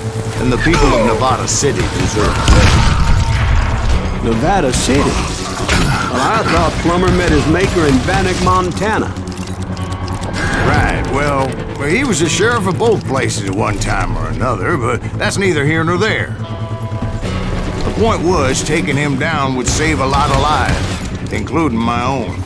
and the people of Nevada City deserved it. Nevada City? Well, I thought Plummer met his maker in Bannock, Montana. Right, well, he was the sheriff of both places at one time or another, but that's neither here nor there. The point was, taking him down would save a lot of lives, including my own.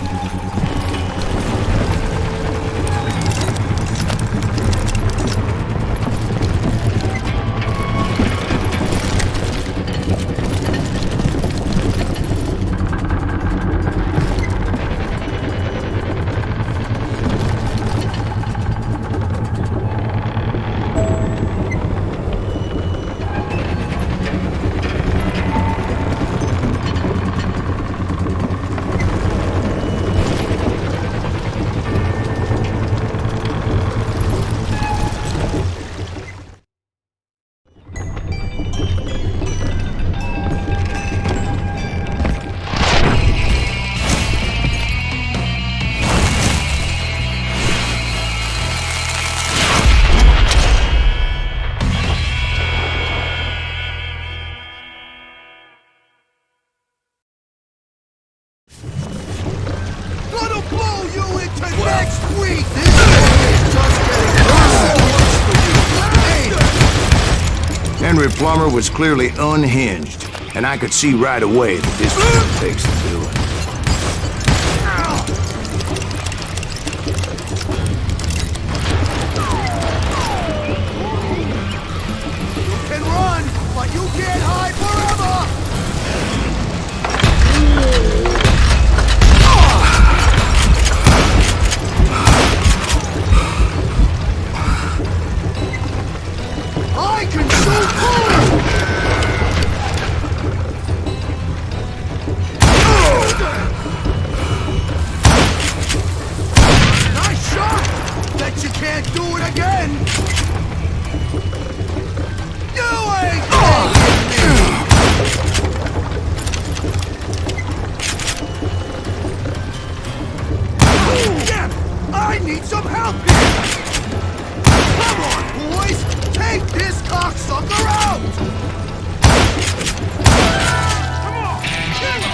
Henry Plummer was clearly unhinged, and I could see right away that this was going to take some doing. You can run, but you can't hide forever! I can shoot too! Nice shot! Bet you can't do it again! You ain't taking me! Damn! I need some help here! Come on, boys! Take this cocksucker out! Come on! Kill him!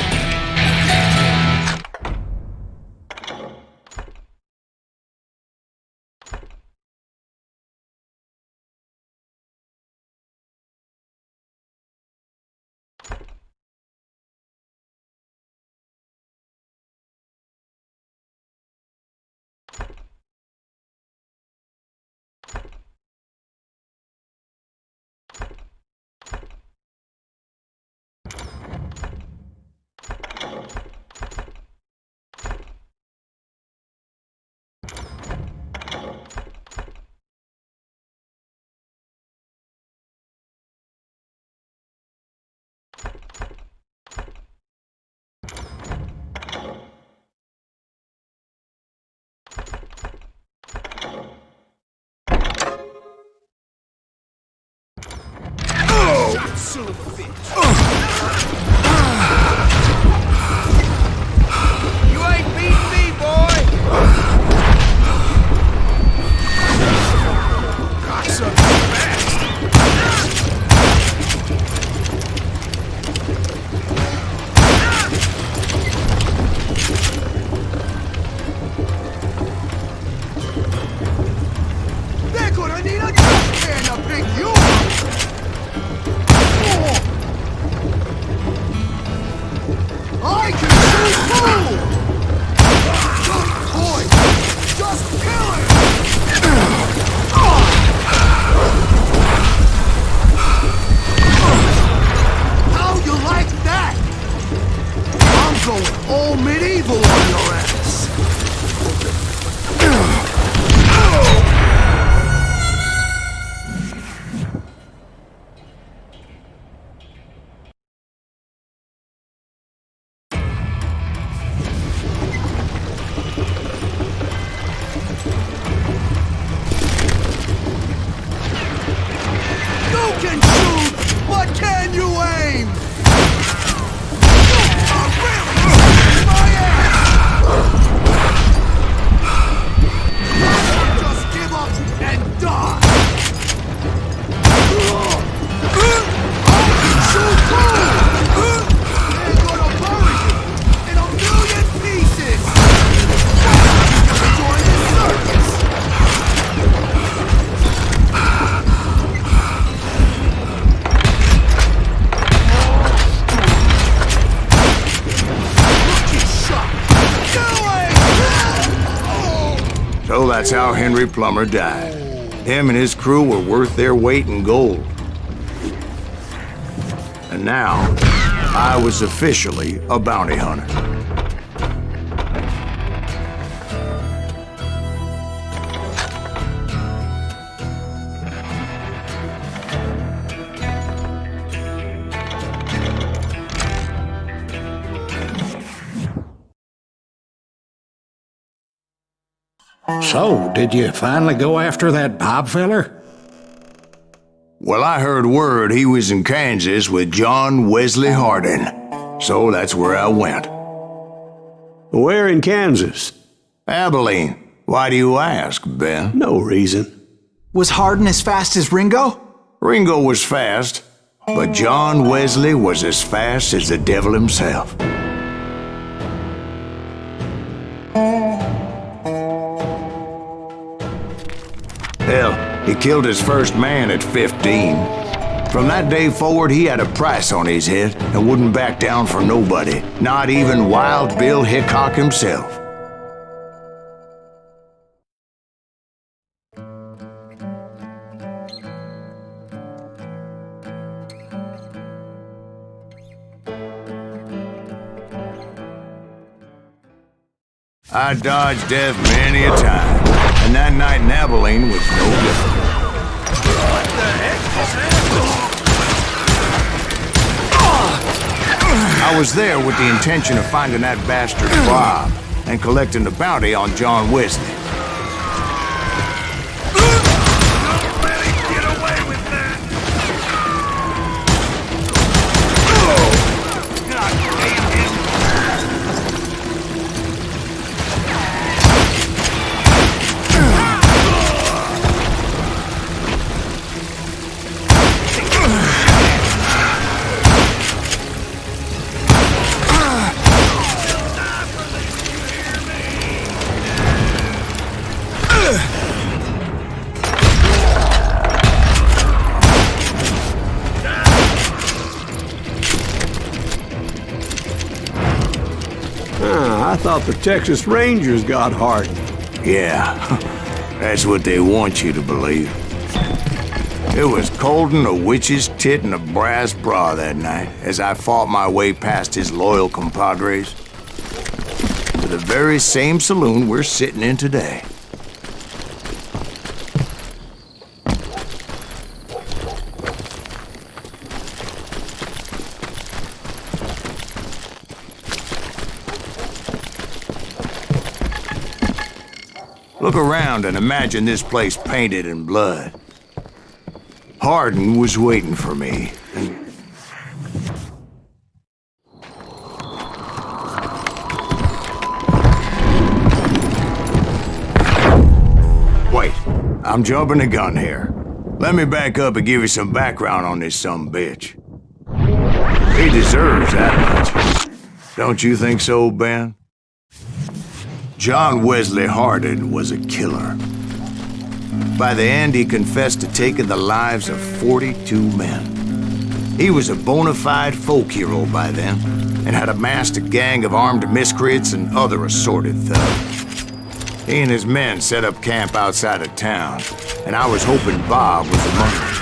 Son of a bitch! You ain't beating me, boy! Cocksucker fast! They're gonna need a dustpan to pick you up! I can shoot too! Boy, just kill him! How you like that? I'm going all medieval on your ass! You can shoot, but can you aim? You are really kicking my ass! Just give up and die! I can shoot too! They're gonna bury you in a million pieces! Join the circus! So that's how Henry Plummer died. Him and his crew were worth their weight in gold. And now, I was officially a bounty hunter. So, did you finally go after that Bob feller? Well, I heard word he was in Kansas with John Wesley Hardin. So that's where I went. Where in Kansas? Abilene. Why do you ask, Ben? No reason. Was Hardin as fast as Ringo? Ringo was fast, but John Wesley was as fast as the devil himself. Hell, he killed his first man at 15. From that day forward, he had a price on his head and wouldn't back down for nobody, not even Wild Bill Hickok himself. I dodged death many a time, and that night in Abilene was no different. What the heck just happened? I was there with the intention of finding that bastard Bob and collecting the bounty on John Wesley. Don't let him get away with that! God damn him! I thought the Texas Rangers got Hardin. Yeah, that's what they want you to believe. It was cold and a witch's tit and a brass bra that night as I fought my way past his loyal compadres to the very same saloon we're sitting in today. Look around and imagine this place painted in blood. Hardin was waiting for me, and... Wait, I'm jumping the gun here. Let me back up and give you some background on this sumbitch. He deserves that much. Don't you think so, Ben? John Wesley Hardin was a killer. By the end, he confessed to taking the lives of 42 men. He was a bona fide folk hero by then, and had amassed a gang of armed miscreants and other assorted thugs. He and his men set up camp outside of town, and I was hoping Bob was among them.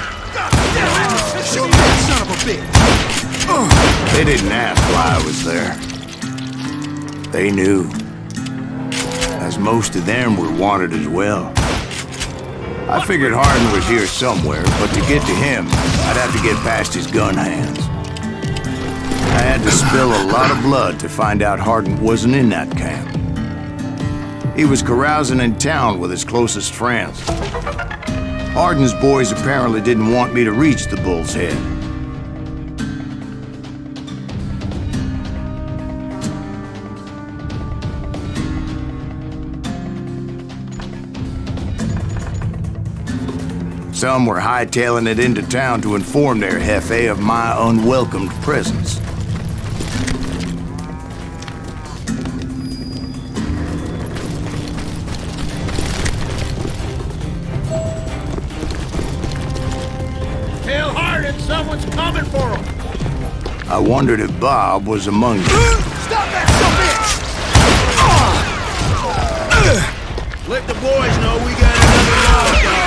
Shoot that son of a bitch! They didn't ask why I was there. They knew. As most of them were wanted as well. I figured Hardin was here somewhere, but to get to him, I'd have to get past his gun hands. I had to spill a lot of blood to find out Hardin wasn't in that camp. He was carousing in town with his closest friends. Hardin's boys apparently didn't want me to reach the Bull's Head. Some were hightailing it into town to inform their jefe of my unwelcomed presence. Tell Hardin someone's coming for him! I wondered if Bob was among them. Stop that bitch! Let the boys know we got another log dog.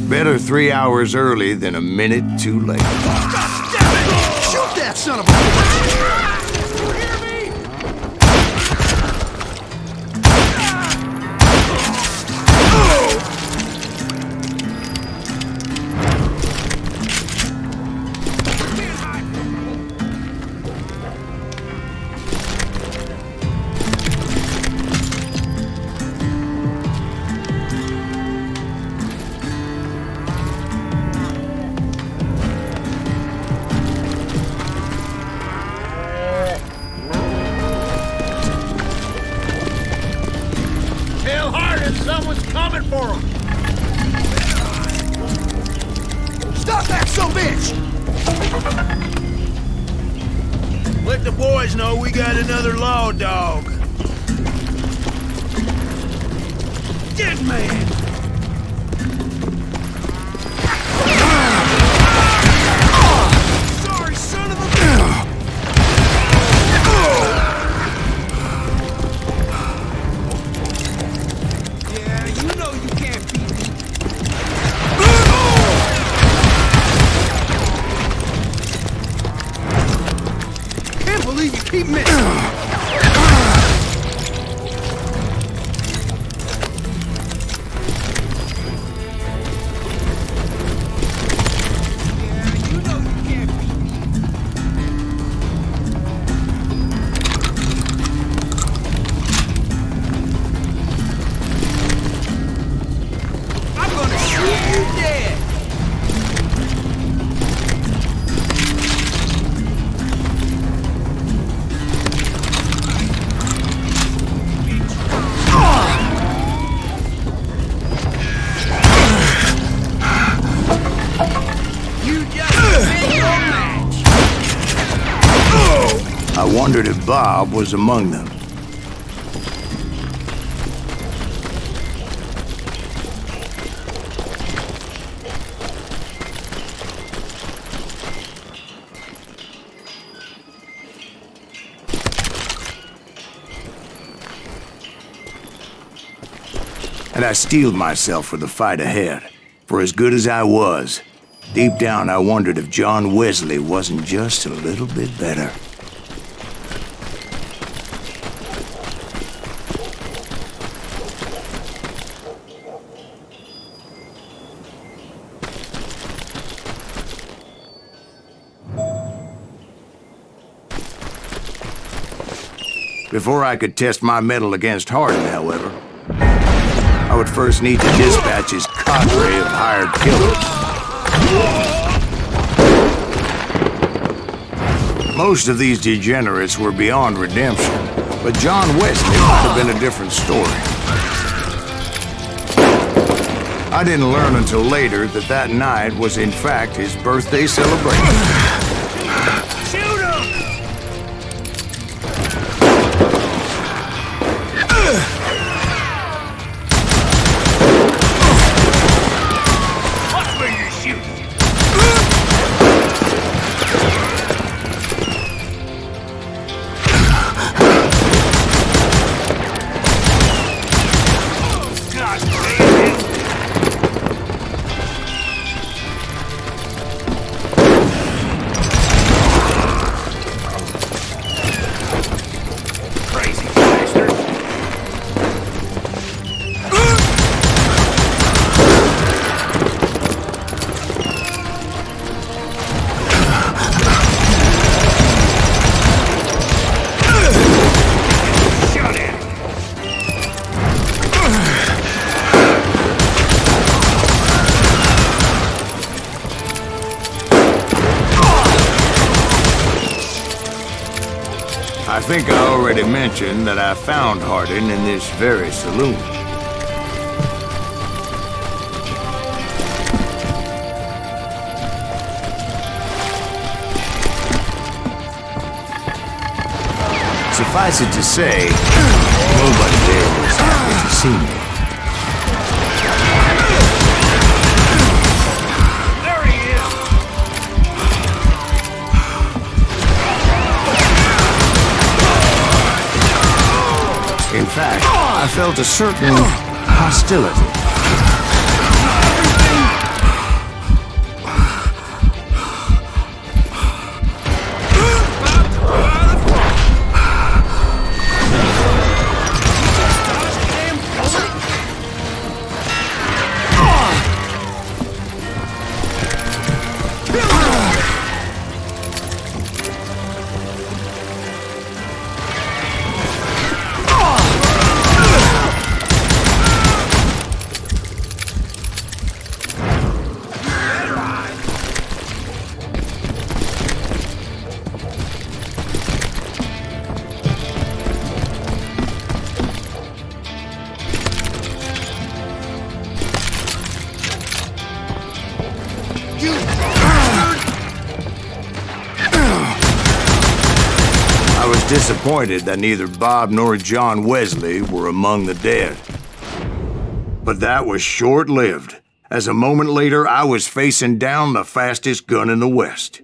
Better 3 hours early than a minute too late. God damn it! Shoot that son of a bitch! You hear me? Someone's coming for him! Stop that bitch! Let the boys know we got another law dog. Dead man! Sorry, son of a bitch! Yeah, you know you can't beat me. Can't believe you keep missing. I wondered if Bob was among them. And I steeled myself for the fight ahead. For as good as I was, deep down I wondered if John Wesley wasn't just a little bit better. Before I could test my mettle against Hardin, however, I would first need to dispatch his cadre of hired killers. Most of these degenerates were beyond redemption, but John Wesley might have been a different story. I didn't learn until later that that night was in fact his birthday celebration. I think I already mentioned that I found Hardin in this very saloon. Suffice it to say, nobody there was happy to see me. In fact, I felt a certain hostility. You I was disappointed that neither Bob nor John Wesley were among the dead. But that was short-lived, as a moment later I was facing down the fastest gun in the West.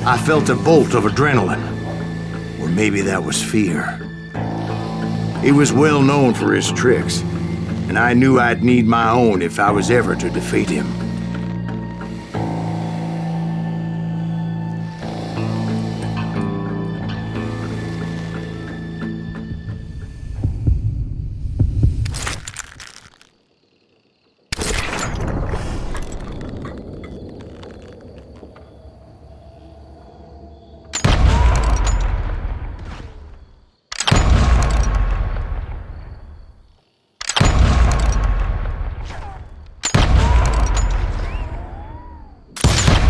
I felt a bolt of adrenaline, or maybe that was fear. He was well known for his tricks, and I knew I'd need my own if I was ever to defeat him.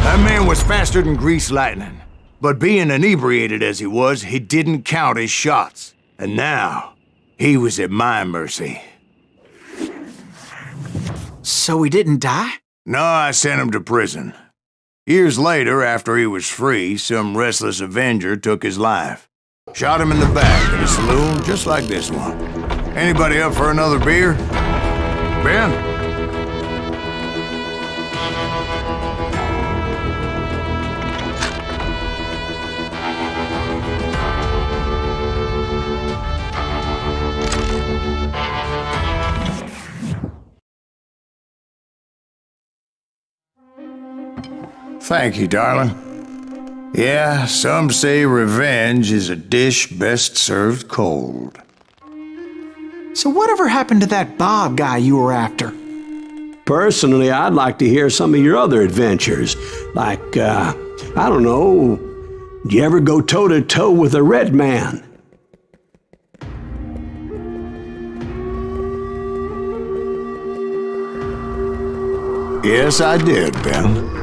That man was faster than greased lightning. But being inebriated as he was, he didn't count his shots. And now, he was at my mercy. So he didn't die? No, I sent him to prison. Years later, after he was free, some restless Avenger took his life. Shot him in the back at a saloon just like this one. Anybody up for another beer? Ben? Thank you, darling. Yeah, some say revenge is a dish best served cold. So whatever happened to that Bob guy you were after? Personally, I'd like to hear some of your other adventures. Like, I don't know, did you ever go toe-to-toe with a red man? Yes, I did, Ben.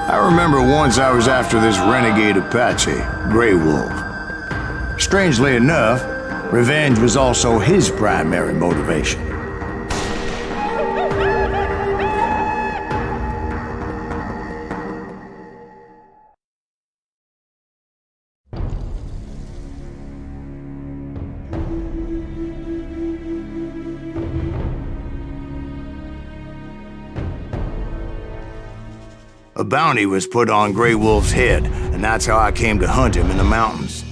I remember once I was after this renegade Apache, Grey Wolf. Strangely enough, revenge was also his primary motivation. A bounty was put on Grey Wolf's head, and that's how I came to hunt him in the mountains.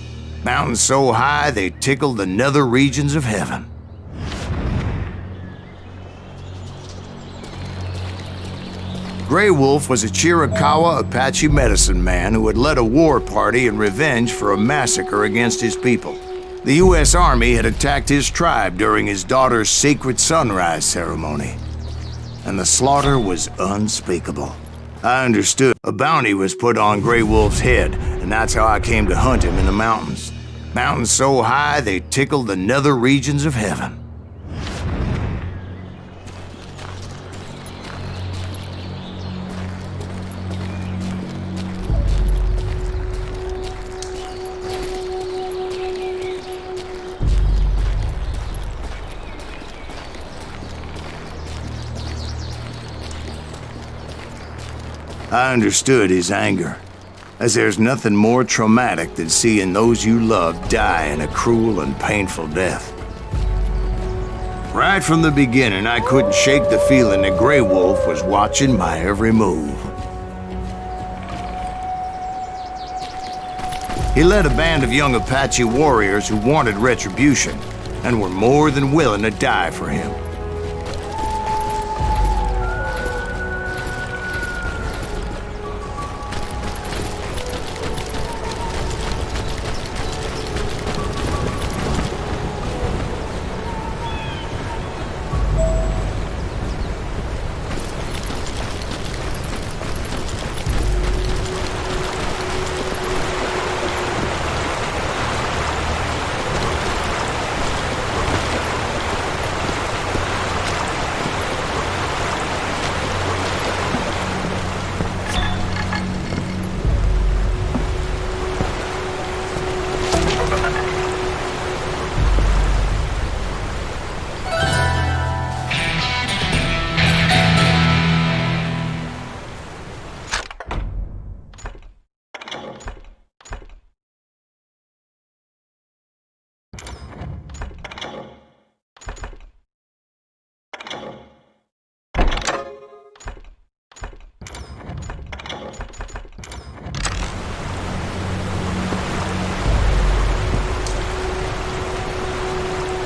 Mountains so high they tickled the nether regions of heaven. Grey Wolf was a Chiricahua Apache medicine man who had led a war party in revenge for a massacre against his people. The U.S. Army had attacked his tribe during his daughter's sacred sunrise ceremony, and the slaughter was unspeakable. I understood. A bounty was put on Grey Wolf's head, and that's how I came to hunt him in the mountains. Mountains so high they tickled the nether regions of heaven. I understood his anger, as there's nothing more traumatic than seeing those you love die in a cruel and painful death. Right from the beginning, I couldn't shake the feeling that Grey Wolf was watching my every move. He led a band of young Apache warriors who wanted retribution and were more than willing to die for him.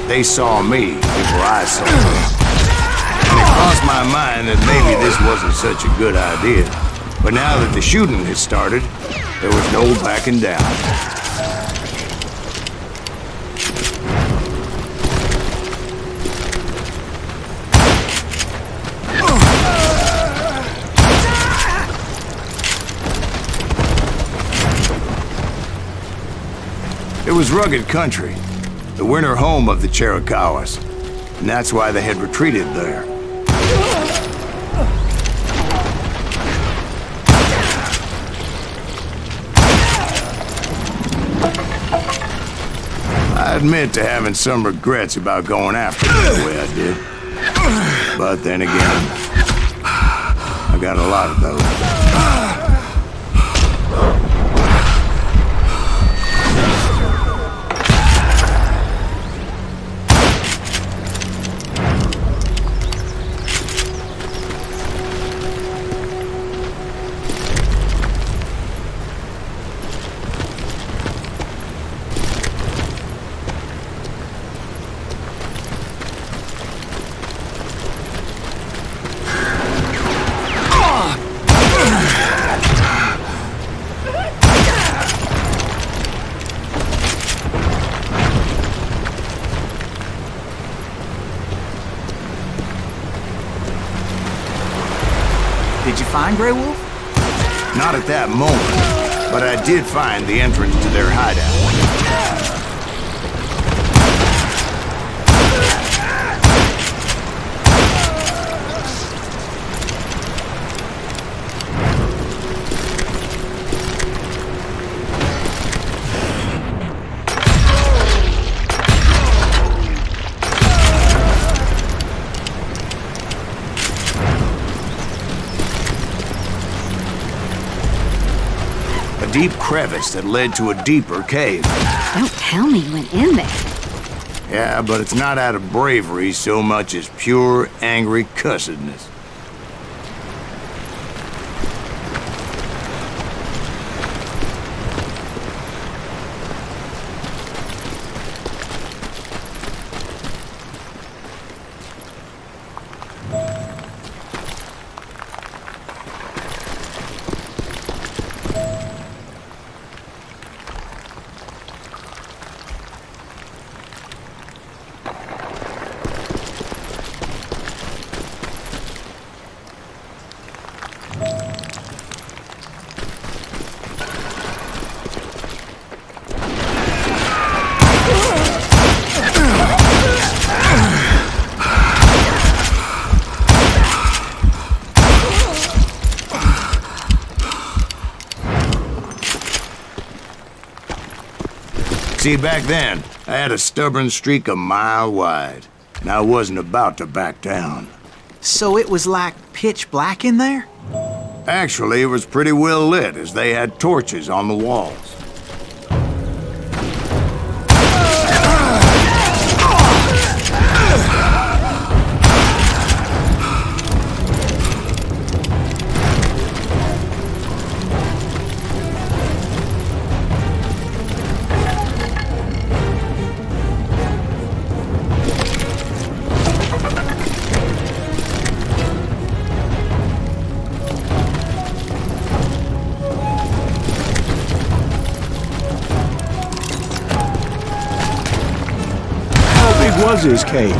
They saw me before I saw them. And it crossed my mind that maybe this wasn't such a good idea. But now that the shooting had started, there was no backing down. It was rugged country, the winter home of the Chiricahuas, and that's why they had retreated there. I admit to having some regrets about going after them the way I did. But then again, I got a lot of those. Did you find Grey Wolf? Not at that moment, but I did find the entrance to their hideout. A deep crevice that led to a deeper cave. Don't tell me you went in there. Yeah, but it's not out of bravery so much as pure, angry cussedness. See, back then, I had a stubborn streak a mile wide, and I wasn't about to back down. So it was like pitch black in there? Actually, it was pretty well lit, as they had torches on the walls. Was his cave?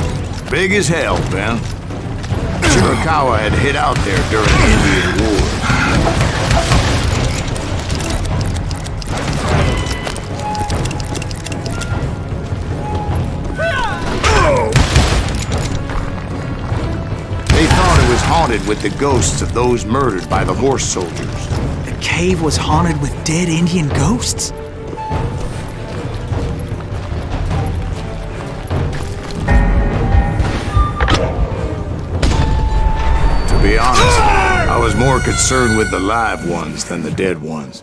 Big as hell, Ben. Chiricahua had hid out there during the Indian War. They thought it was haunted with the ghosts of those murdered by the horse soldiers. The cave was haunted with dead Indian ghosts? To be honest, I was more concerned with the live ones than the dead ones.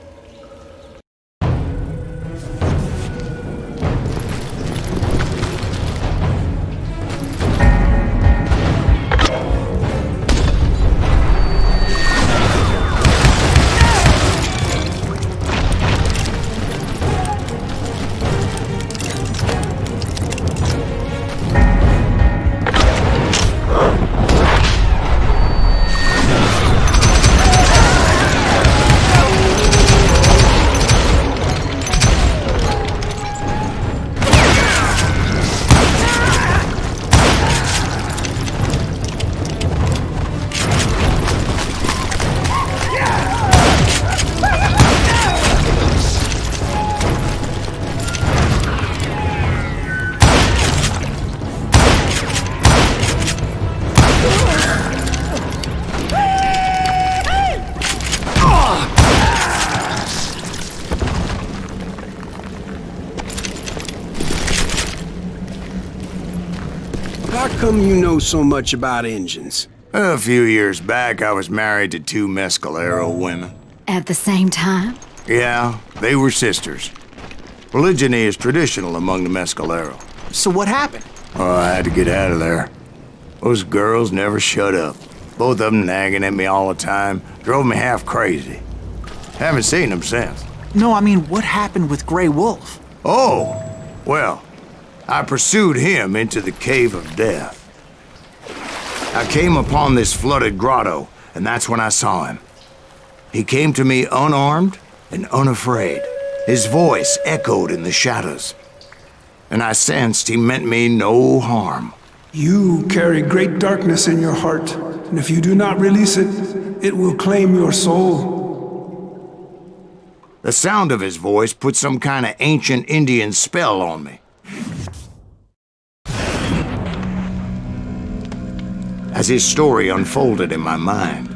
How come you know so much about engines? A few years back, I was married to 2 Mescalero women. At the same time? Yeah, they were sisters. Polygyny is traditional among the Mescalero. So what happened? Oh, I had to get out of there. Those girls never shut up. Both of them nagging at me all the time. Drove me half crazy. Haven't seen them since. No, I mean, what happened with Grey Wolf? Oh, well, I pursued him into the Cave of Death. I came upon this flooded grotto, and that's when I saw him. He came to me unarmed and unafraid. His voice echoed in the shadows, and I sensed he meant me no harm. You carry great darkness in your heart, and if you do not release it, it will claim your soul. The sound of his voice put some kind of ancient Indian spell on me. As his story unfolded in my mind,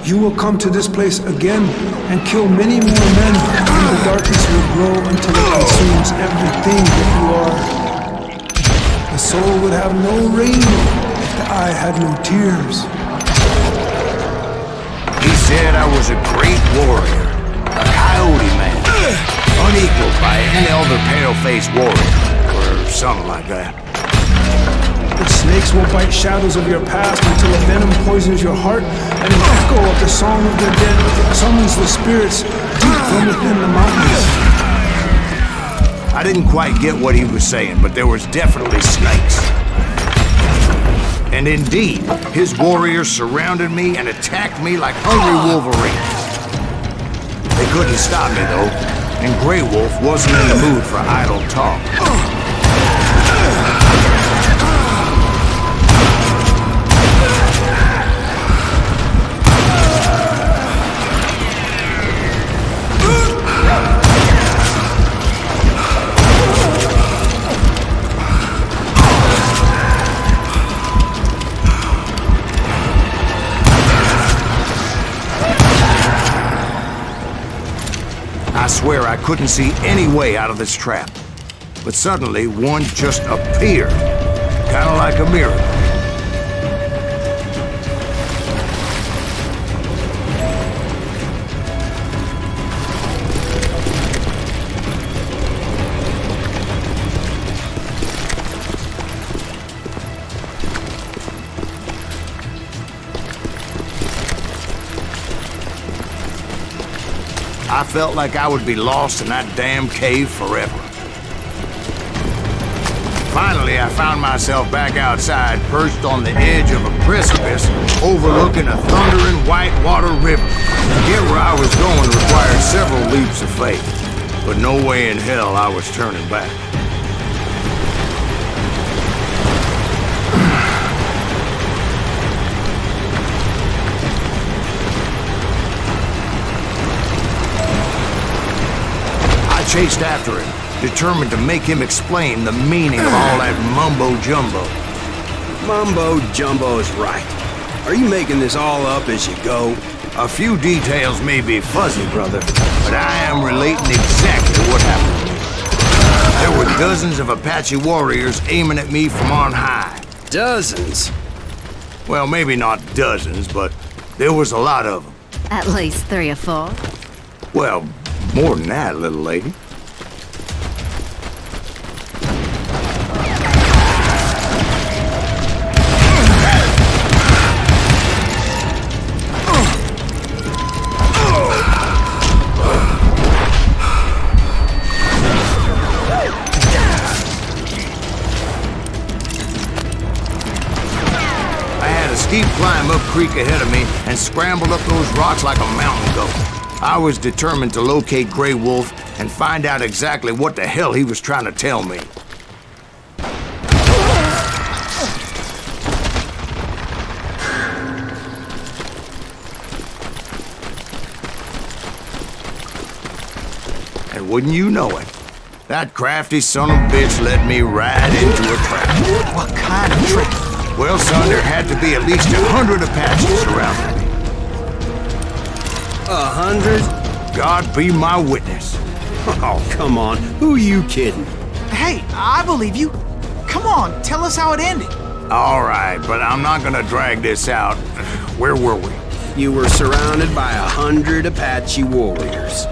You will come to this place again and kill many more men, and the darkness will grow until it consumes everything that you are. The soul would have no rainbow if the eye had no tears. he said I was a great warrior, a coyote man, unequaled by any other pale-faced warrior, or something like that. The snakes will bite shadows of your past until a venom poisons your heart, and an echo of the song of the dead summons the spirits deep from within the mountains. I didn't quite get what he was saying, but there was definitely snakes. And indeed, his warriors surrounded me and attacked me like hungry wolverines. They couldn't stop me, though, and Grey Wolf wasn't in the mood for idle talk. I swear I couldn't see any way out of this trap. But suddenly, one just appeared. Kind of like a miracle. I felt like I would be lost in that damn cave forever. Finally, I found myself back outside, perched on the edge of a precipice, overlooking a thundering whitewater river. To get where I was going required several leaps of faith, but no way in hell I was turning back. Chased after him, determined to make him explain the meaning of all that mumbo-jumbo. Mumbo-jumbo is right. Are you making this all up as you go? A few details may be fuzzy, brother, but I am relating exactly what happened. There were dozens of Apache warriors aiming at me from on high. Dozens? Well, maybe not dozens, but there was a lot of them. At least 3 or 4. Well, more than that, little lady. Steep climb up creek ahead of me and scrambled up those rocks like a mountain goat. I was determined to locate Grey Wolf and find out exactly what the hell he was trying to tell me. And wouldn't you know it, that crafty son of a bitch led me right into a trap. What kind of trick? Well, son, there had to be at least 100 Apaches surrounding me. 100? God be my witness. Oh, come on. Who are you kidding? Hey, I believe you. Come Come on, tell us how it ended. All right, but I'm not gonna drag this out. Where were we? You were surrounded by 100 Apache warriors.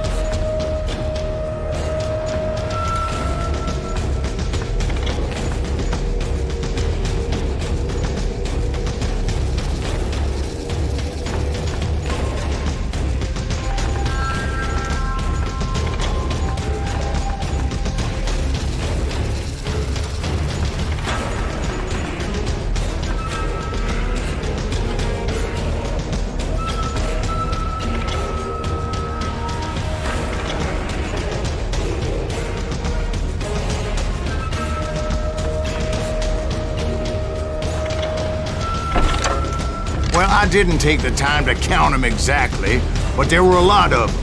Well, I didn't take the time to count them exactly, but there were a lot of them.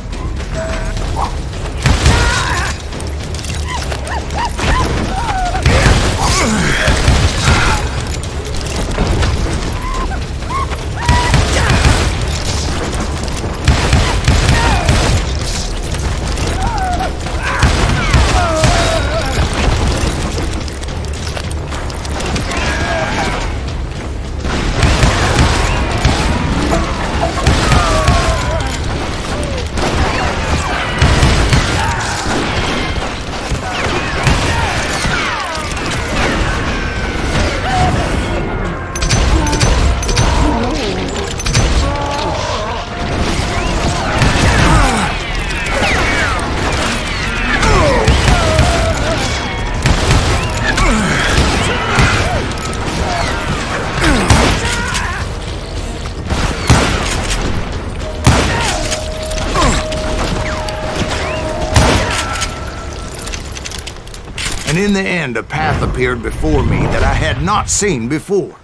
And in the end, a path appeared before me that I had not seen before.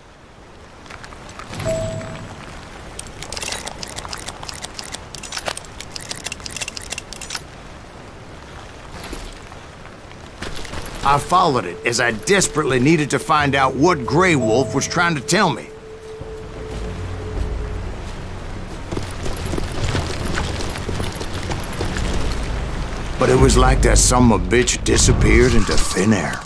I followed it as I desperately needed to find out what Grey Wolf was trying to tell me. But it was like that son of a bitch disappeared into thin air.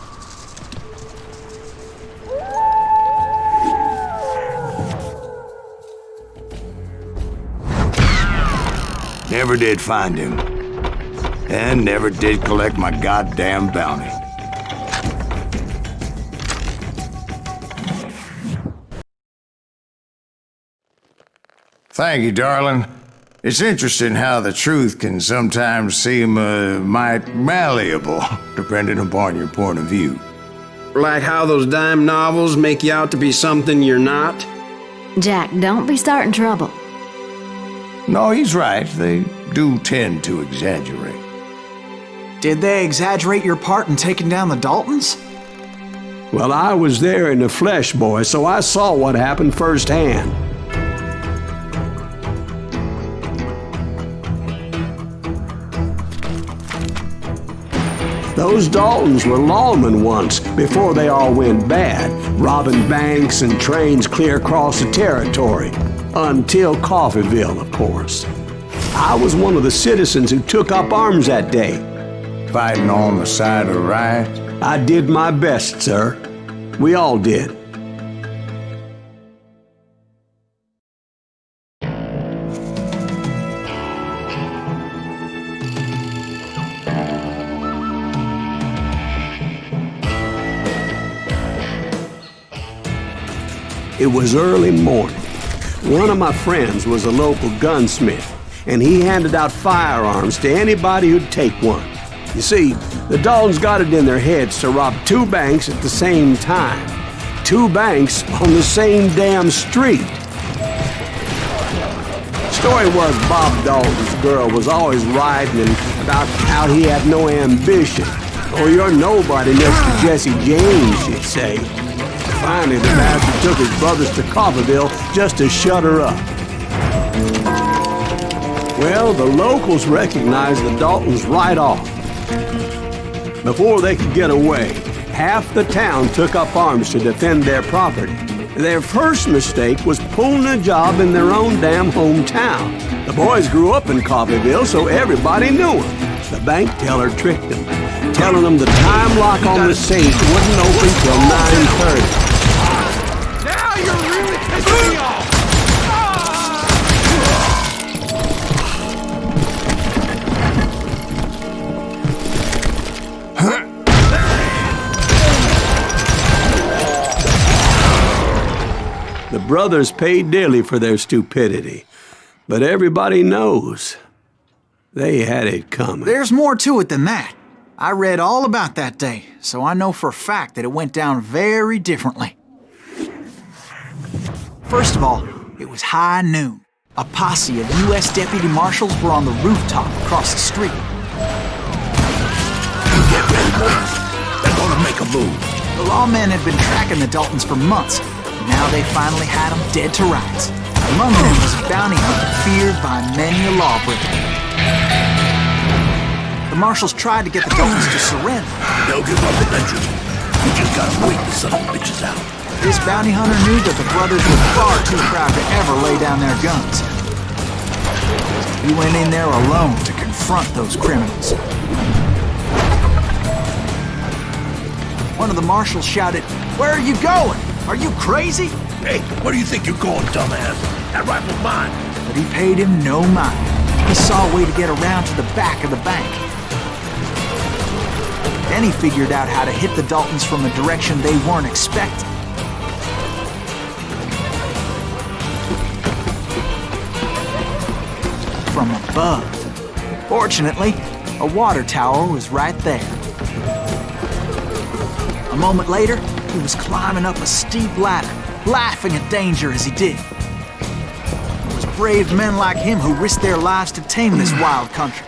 Never did find him. And never did collect my goddamn bounty. Thank you, darling. It's interesting how the truth can sometimes seem might malleable, depending upon your point of view. Like how those dime novels make you out to be something you're not? Jack, don't be starting trouble. No, he's right. They do tend to exaggerate. Did they exaggerate your part in taking down the Daltons? Well, I was there in the flesh, boy, so I saw what happened firsthand. Those Daltons were lawmen once, before they all went bad, robbing banks and trains clear across the territory. Until Coffeeville, of course. I was one of the citizens who took up arms that day. Fighting on the side of right? I did my best, sir. We all did. It was early morning. One of my friends was a local gunsmith, and he handed out firearms to anybody who'd take one. You see, the Daltons got it in their heads to rob 2 banks at the same time. 2 banks on the same damn street. Story was Bob Dalton's girl was always writing about how he had no ambition. Or you're nobody next to Jesse James, she'd say. Finally, the bastard took his brothers to Coffeeville just to shut her up. Well, the locals recognized the Daltons right off. Before they could get away, half the town took up arms to defend their property. Their first mistake was pulling a job in their own damn hometown. The boys grew up in Coffeeville, so everybody knew them. The bank teller tricked them, telling them the time lock on the safe wouldn't open till 11:30. Now you're really pissing me off! The brothers paid dearly for their stupidity, but everybody knows they had it coming. There's more to it than that. I read all about that day, so I know for a fact that it went down very differently. First of all, it was high noon. A posse of U.S. deputy marshals were on the rooftop across the street. Get ready, boys. They're gonna make a move. The lawmen had been tracking the Daltons for months. Now they finally had them dead to rights. Among them was a bounty hunter feared by many a lawbreaker. The marshals tried to get the Daltons to surrender. They'll give up eventually. We just gotta wait the son of bitches out. This bounty hunter knew that the brothers were far too proud to ever lay down their guns. He went in there alone to confront those criminals. One of the marshals shouted, "Where are you going? Are you crazy?" Hey, where do you think you're going, dumbass? That rifle's mine. But he paid him no mind. He saw a way to get around to the back of the bank. Then he figured out how to hit the Daltons from a direction they weren't expecting. From above. Fortunately, a water tower was right there. A moment later, he was climbing up a steep ladder, laughing at danger as he did. It was brave men like him who risked their lives to tame this wild country.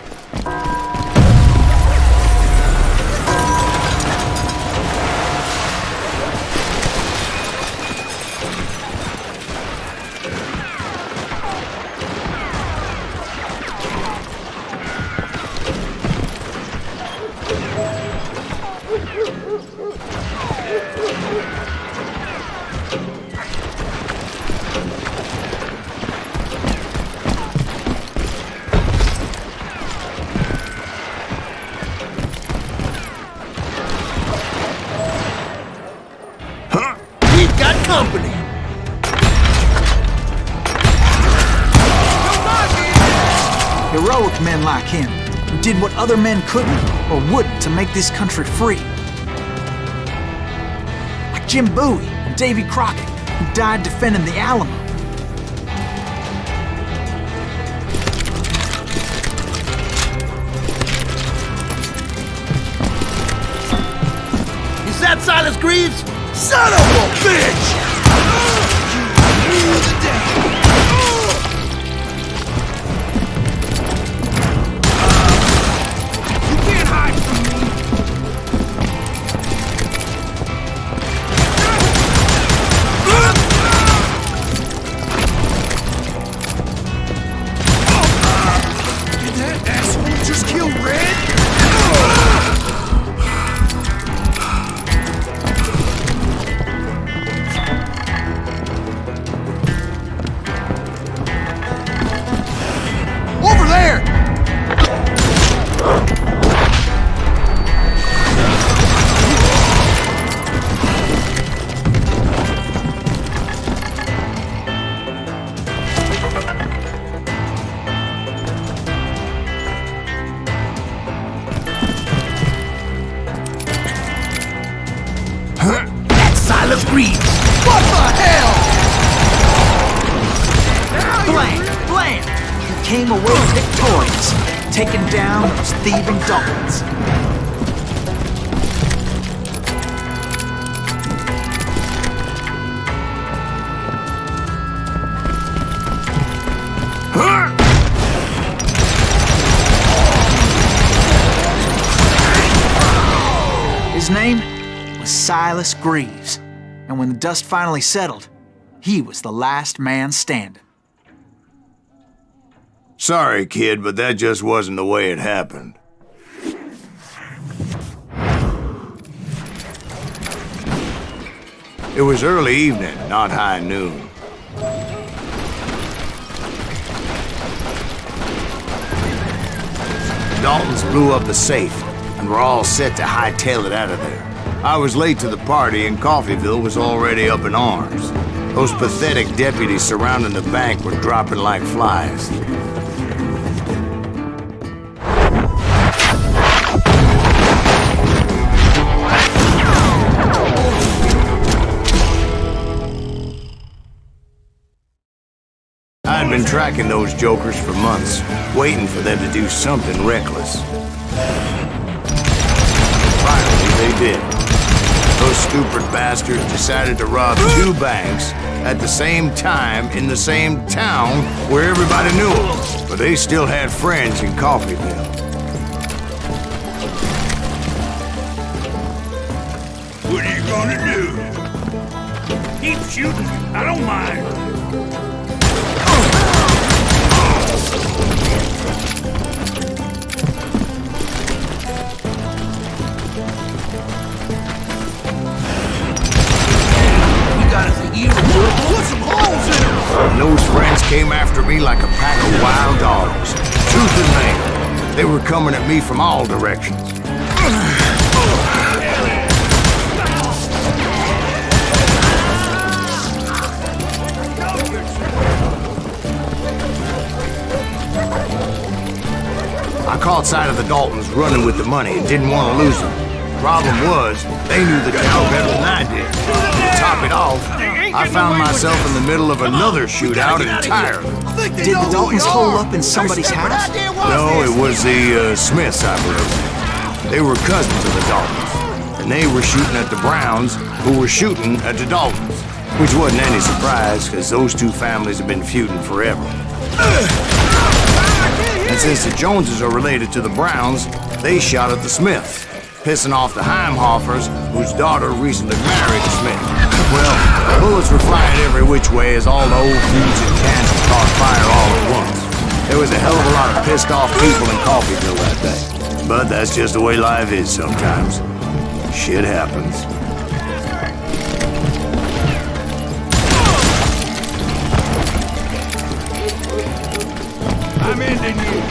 Company. Heroic men like him, who did what other men couldn't or wouldn't to make this country free. Like Jim Bowie and Davy Crockett, who died defending the Alamo. Is that Silas Greaves? Son of a bitch! You can't hide from me! Did that asshole just kill Red? Over there! That's Silas Greaves! What the hell? Blam! Blam! He came away victorious, taking down those thieving Daltons. His name was Silas Greaves, and when the dust finally settled, he was the last man standing. Sorry, kid, but that just wasn't the way it happened. It was early evening, not high noon. Daltons blew up the safe, and were all set to hightail it out of there. I was late to the party and Coffeyville was already up in arms. Those pathetic deputies surrounding the bank were dropping like flies. I'd been tracking those jokers for months, waiting for them to do something reckless. Finally, they did. Those stupid bastards decided to rob 2 banks at the same time in the same town where everybody knew them. But they still had friends in Coffeyville. What are you gonna do? Keep shooting. I don't mind. And those friends came after me like a pack of wild dogs. Tooth and nail. They were coming at me from all directions. I caught sight of the Daltons running with the money and didn't want to lose them. Problem was, they knew the town better than I did. To top it off, I found myself in the middle of another shootout entirely. Did the Daltons hole up in somebody's house? No, it was the Smiths, I believe. They were cousins of the Daltons, and they were shooting at the Browns, who were shooting at the Daltons, which wasn't any surprise, because those 2 families have been feuding forever. And since the Joneses are related to the Browns, they shot at the Smiths, pissing off the Heimhoffers, whose daughter recently married a Smith. Well, bullets were flying every which way as all the old feuds and cans caught fire all at once. There was a hell of a lot of pissed off people in Coffeyville that day. But that's just the way life is sometimes. Shit happens. I'm ending you.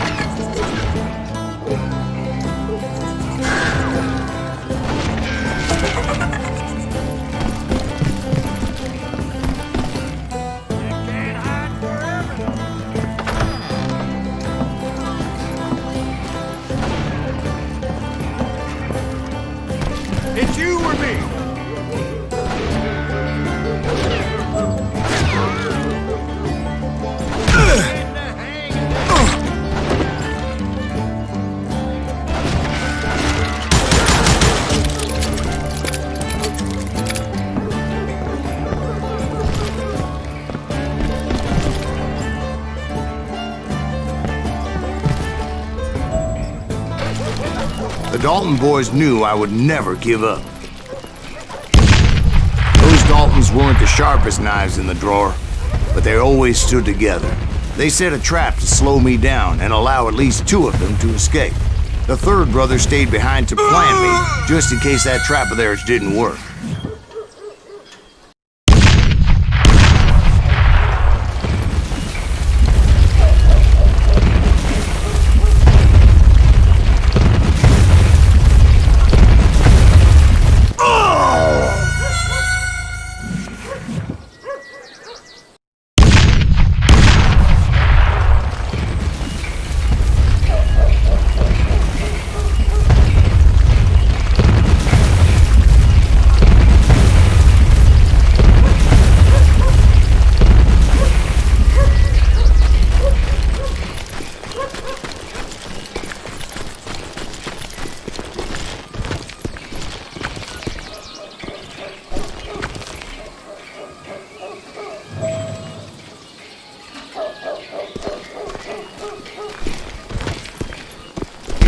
It's you or me. The Dalton boys knew I would never give up. Those Daltons weren't the sharpest knives in the drawer, but they always stood together. They set a trap to slow me down and allow at least 2 of them to escape. The 3rd brother stayed behind to plant me, just in case that trap of theirs didn't work.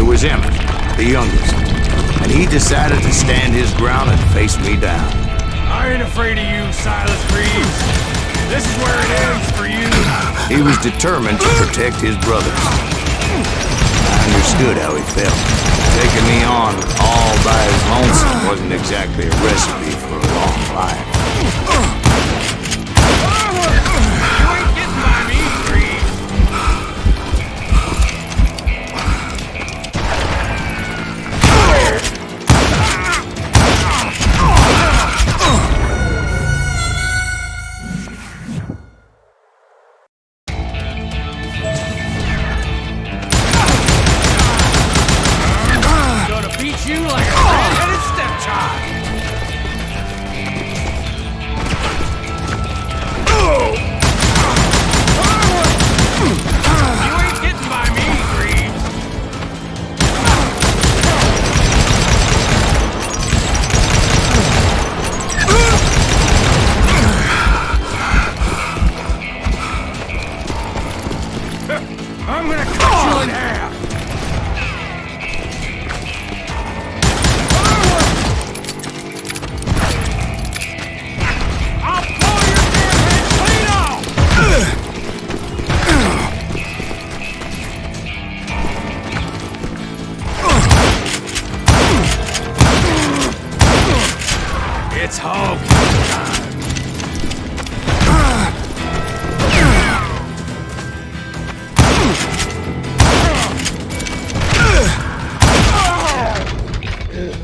Was Emmett, the youngest, and he decided to stand his ground and face me down. I ain't afraid of you, Silas Reeves. This is where it ends for you. He was determined to protect his brothers. I understood how he felt. Taking me on all by his lonesome wasn't exactly a recipe for a long life.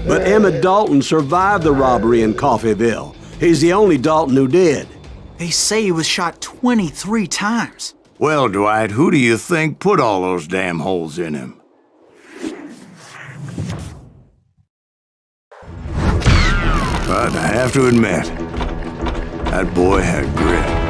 But Emmett Dalton survived the robbery in Coffeyville. He's the only Dalton who did. They say he was shot 23 times. Well, Dwight, who do you think put all those damn holes in him? But I have to admit, that boy had grit.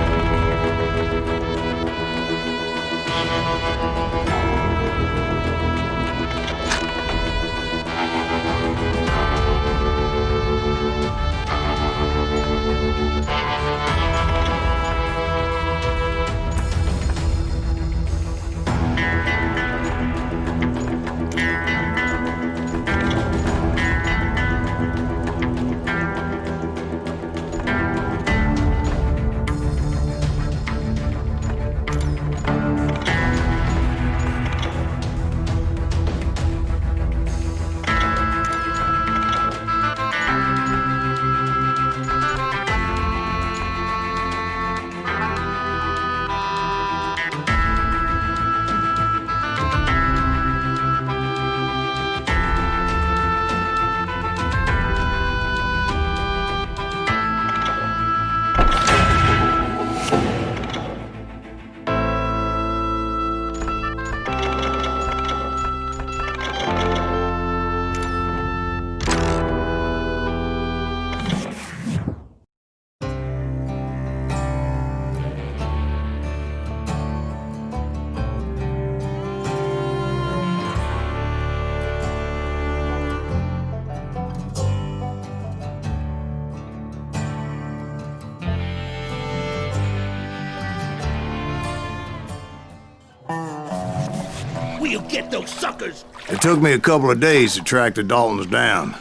We'll get those suckers! It took me a couple of days to track the Daltons down.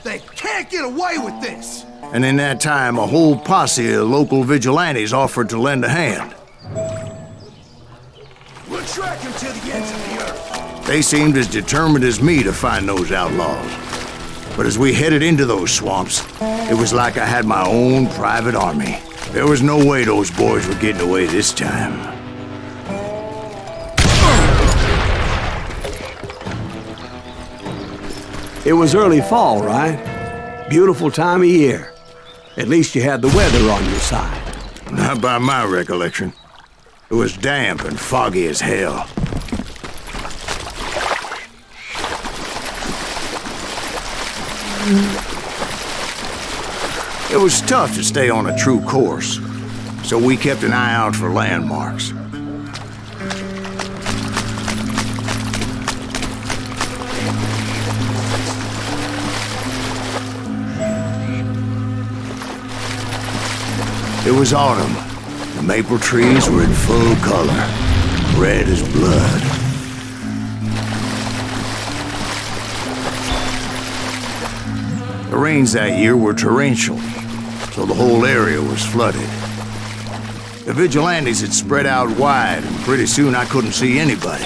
They can't get away with this! And in that time, a whole posse of local vigilantes offered to lend a hand. We'll track him to the ends of the earth. They seemed as determined as me to find those outlaws. But as we headed into those swamps, it was like I had my own private army. There was no way those boys were getting away this time. It was early fall, right? Beautiful time of year. At least you had the weather on your side. Not by my recollection. It was damp and foggy as hell. It was tough to stay on a true course, so we kept an eye out for landmarks. It was autumn. The maple trees were in full color, red as blood. The rains that year were torrential, so the whole area was flooded. The vigilantes had spread out wide, and pretty soon I couldn't see anybody.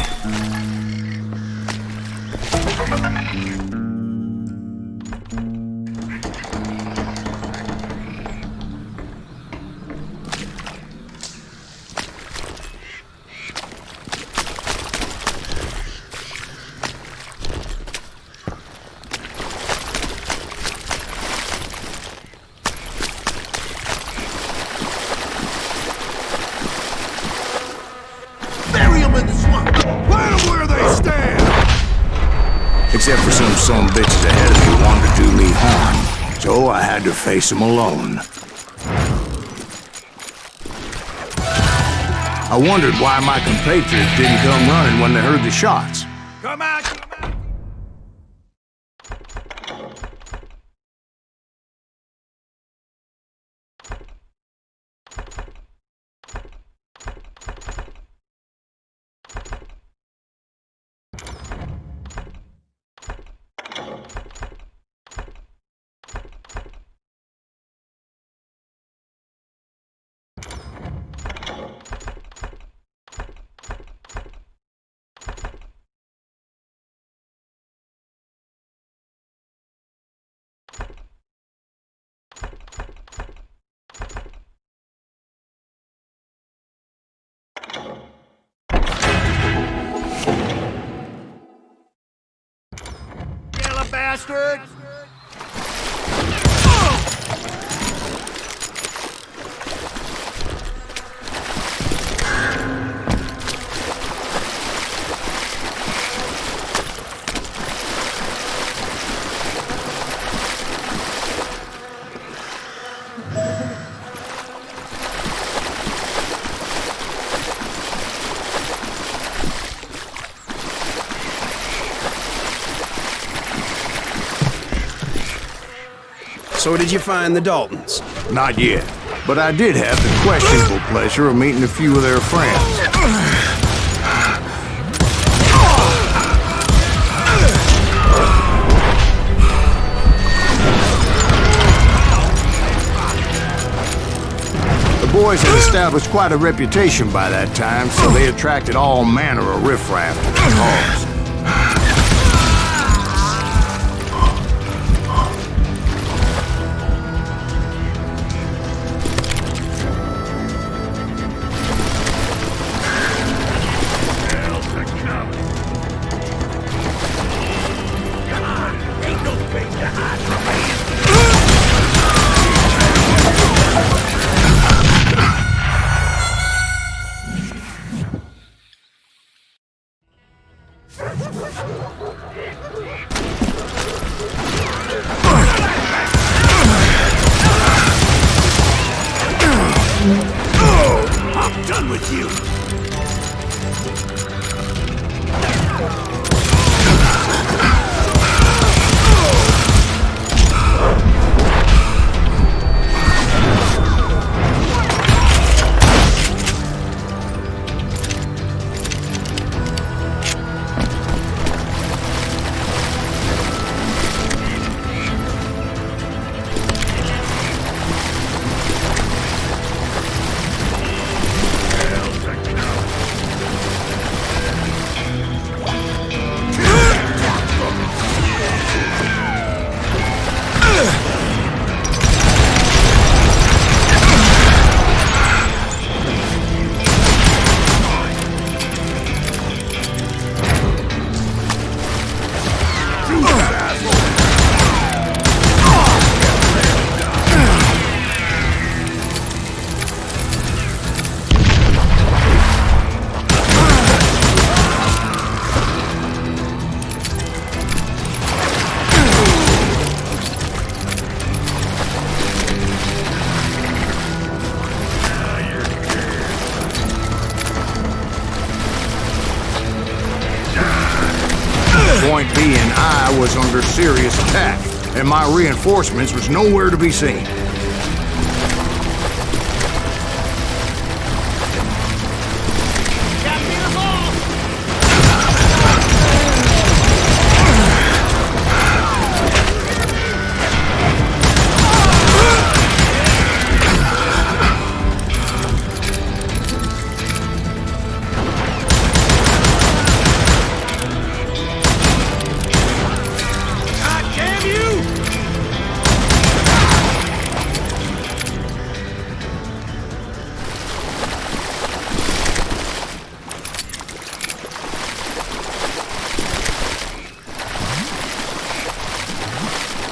Except for some bitches ahead of me wanted to do me harm, so I had to face them alone. I wondered why my compatriots didn't come running when they heard the shots. Come out! bastard! So did you find the Daltons? Not yet, but I did have the questionable pleasure of meeting a few of their friends. The boys had established quite a reputation by that time, so they attracted all manner of riffraff to their cause. I'm done with you! Point being, I was under serious attack, and my reinforcements was nowhere to be seen.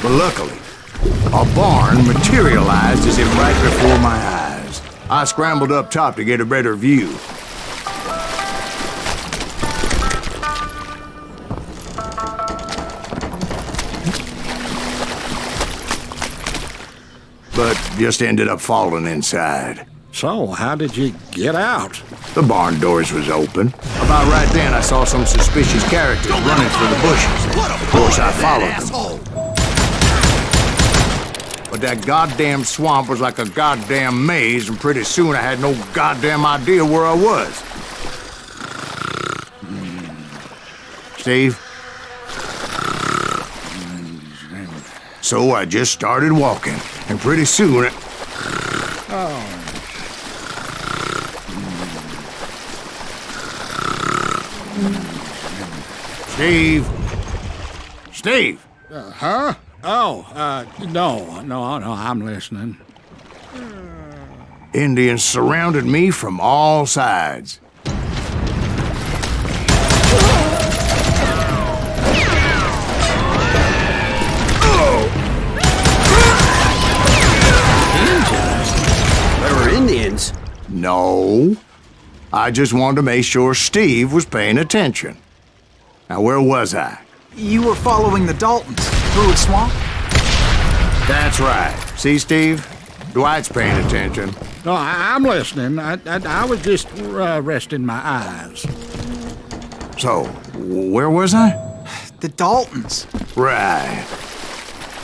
But luckily, a barn materialized as if right before my eyes. I scrambled up top to get a better view. But just ended up falling inside. So, how did you get out? The barn doors was open. About right then, I saw some suspicious characters running for the bushes. Of course, I followed them. But that goddamn swamp was like a goddamn maze, and pretty soon I had no goddamn idea where I was. Steve? So I just started walking, and pretty soon Steve? Steve? Huh? No, I'm listening. Indians surrounded me from all sides. No. I just wanted to make sure Steve was paying attention. Now, where was I? You were following the Daltons through a swamp? That's right. See, Steve? Dwight's paying attention. No, I'm listening. I was just resting my eyes. So, where was I? The Daltons. Right.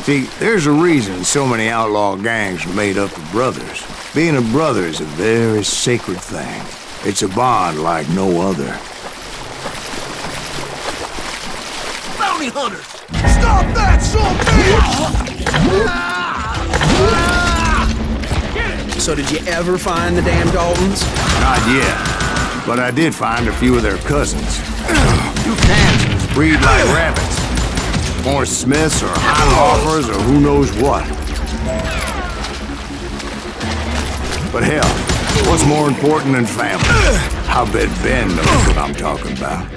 See, there's a reason so many outlaw gangs are made up of brothers. Being a brother is a very sacred thing. It's a bond like no other. Bounty hunters! Stop that, son! So did you ever find the damn Daltons? Not yet, but I did find a few of their cousins. You Kansans breed like rabbits. More Smiths or Highlanders or who knows what. But hell, what's more important than family? I bet Ben knows what I'm talking about.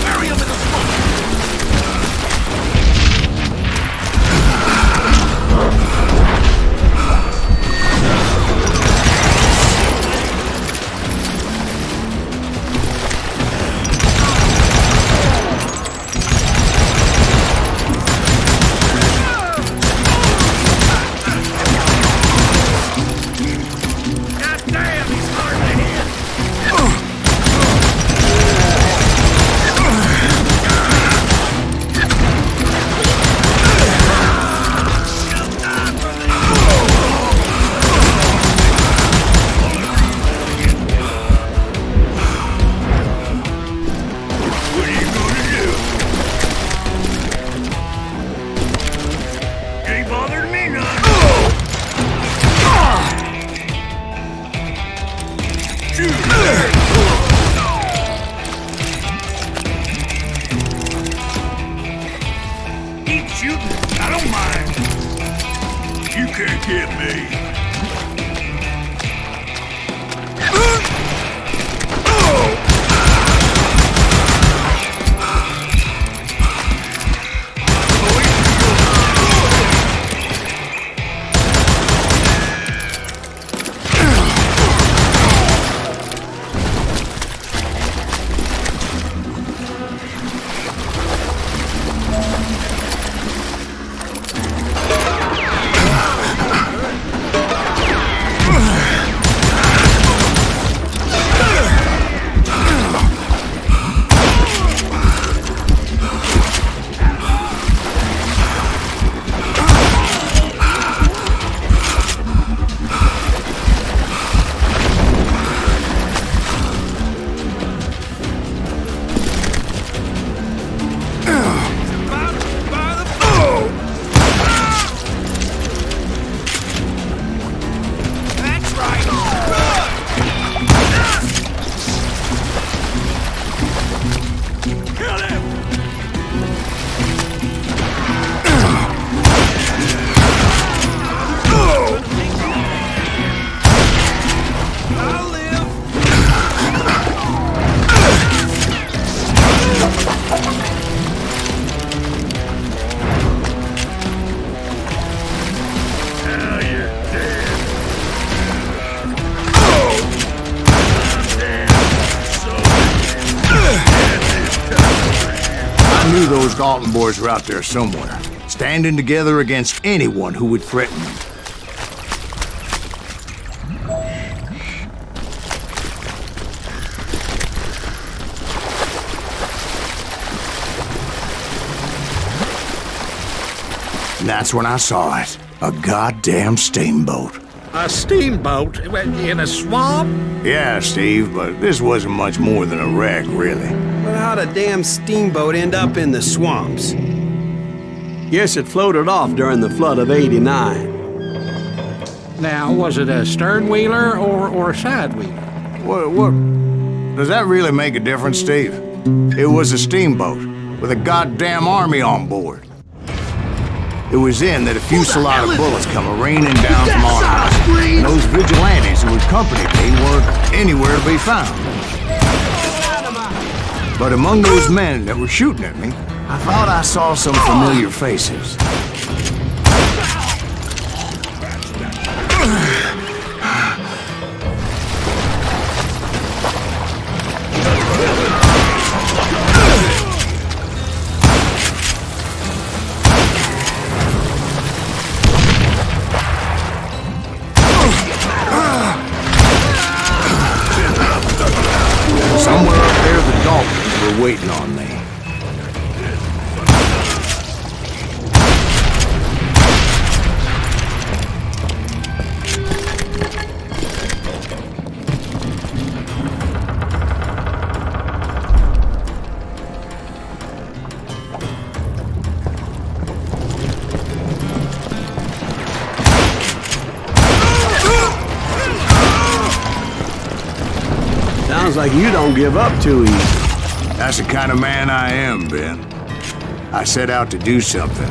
Bury him in the swamp! Keep shooting. I don't mind. You can't get me. Those Dalton boys were out there somewhere, standing together against anyone who would threaten them. And that's when I saw it. A goddamn steamboat. A steamboat in a swamp? Yeah, Steve, but this wasn't much more than a wreck, really. But how'd a damn steamboat end up in the swamps? Guess it floated off during the flood of '89. Now, was it a stern-wheeler or a side-wheeler? What? Does that really make a difference, Steve? It was a steamboat with a goddamn army on board. It was then that a fusillade of bullets come raining down from on high, and those vigilantes who accompanied me weren't anywhere to be found. But among those men that were shooting at me, I thought I saw some familiar faces. Sounds like you don't give up too easy. That's the kind of man I am, Ben. I set out to do something.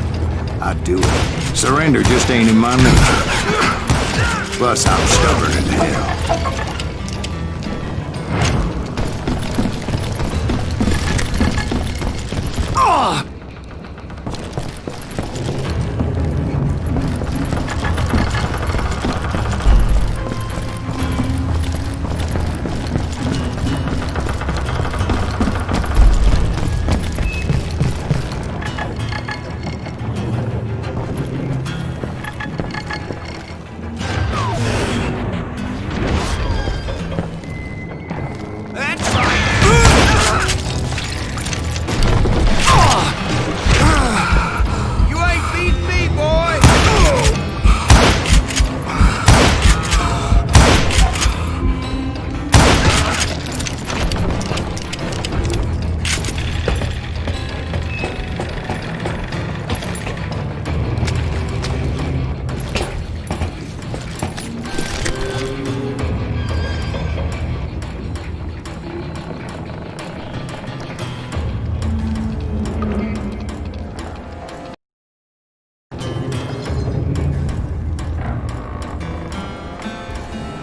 I do it. Surrender just ain't in my nature. Plus, I'm stubborn as hell.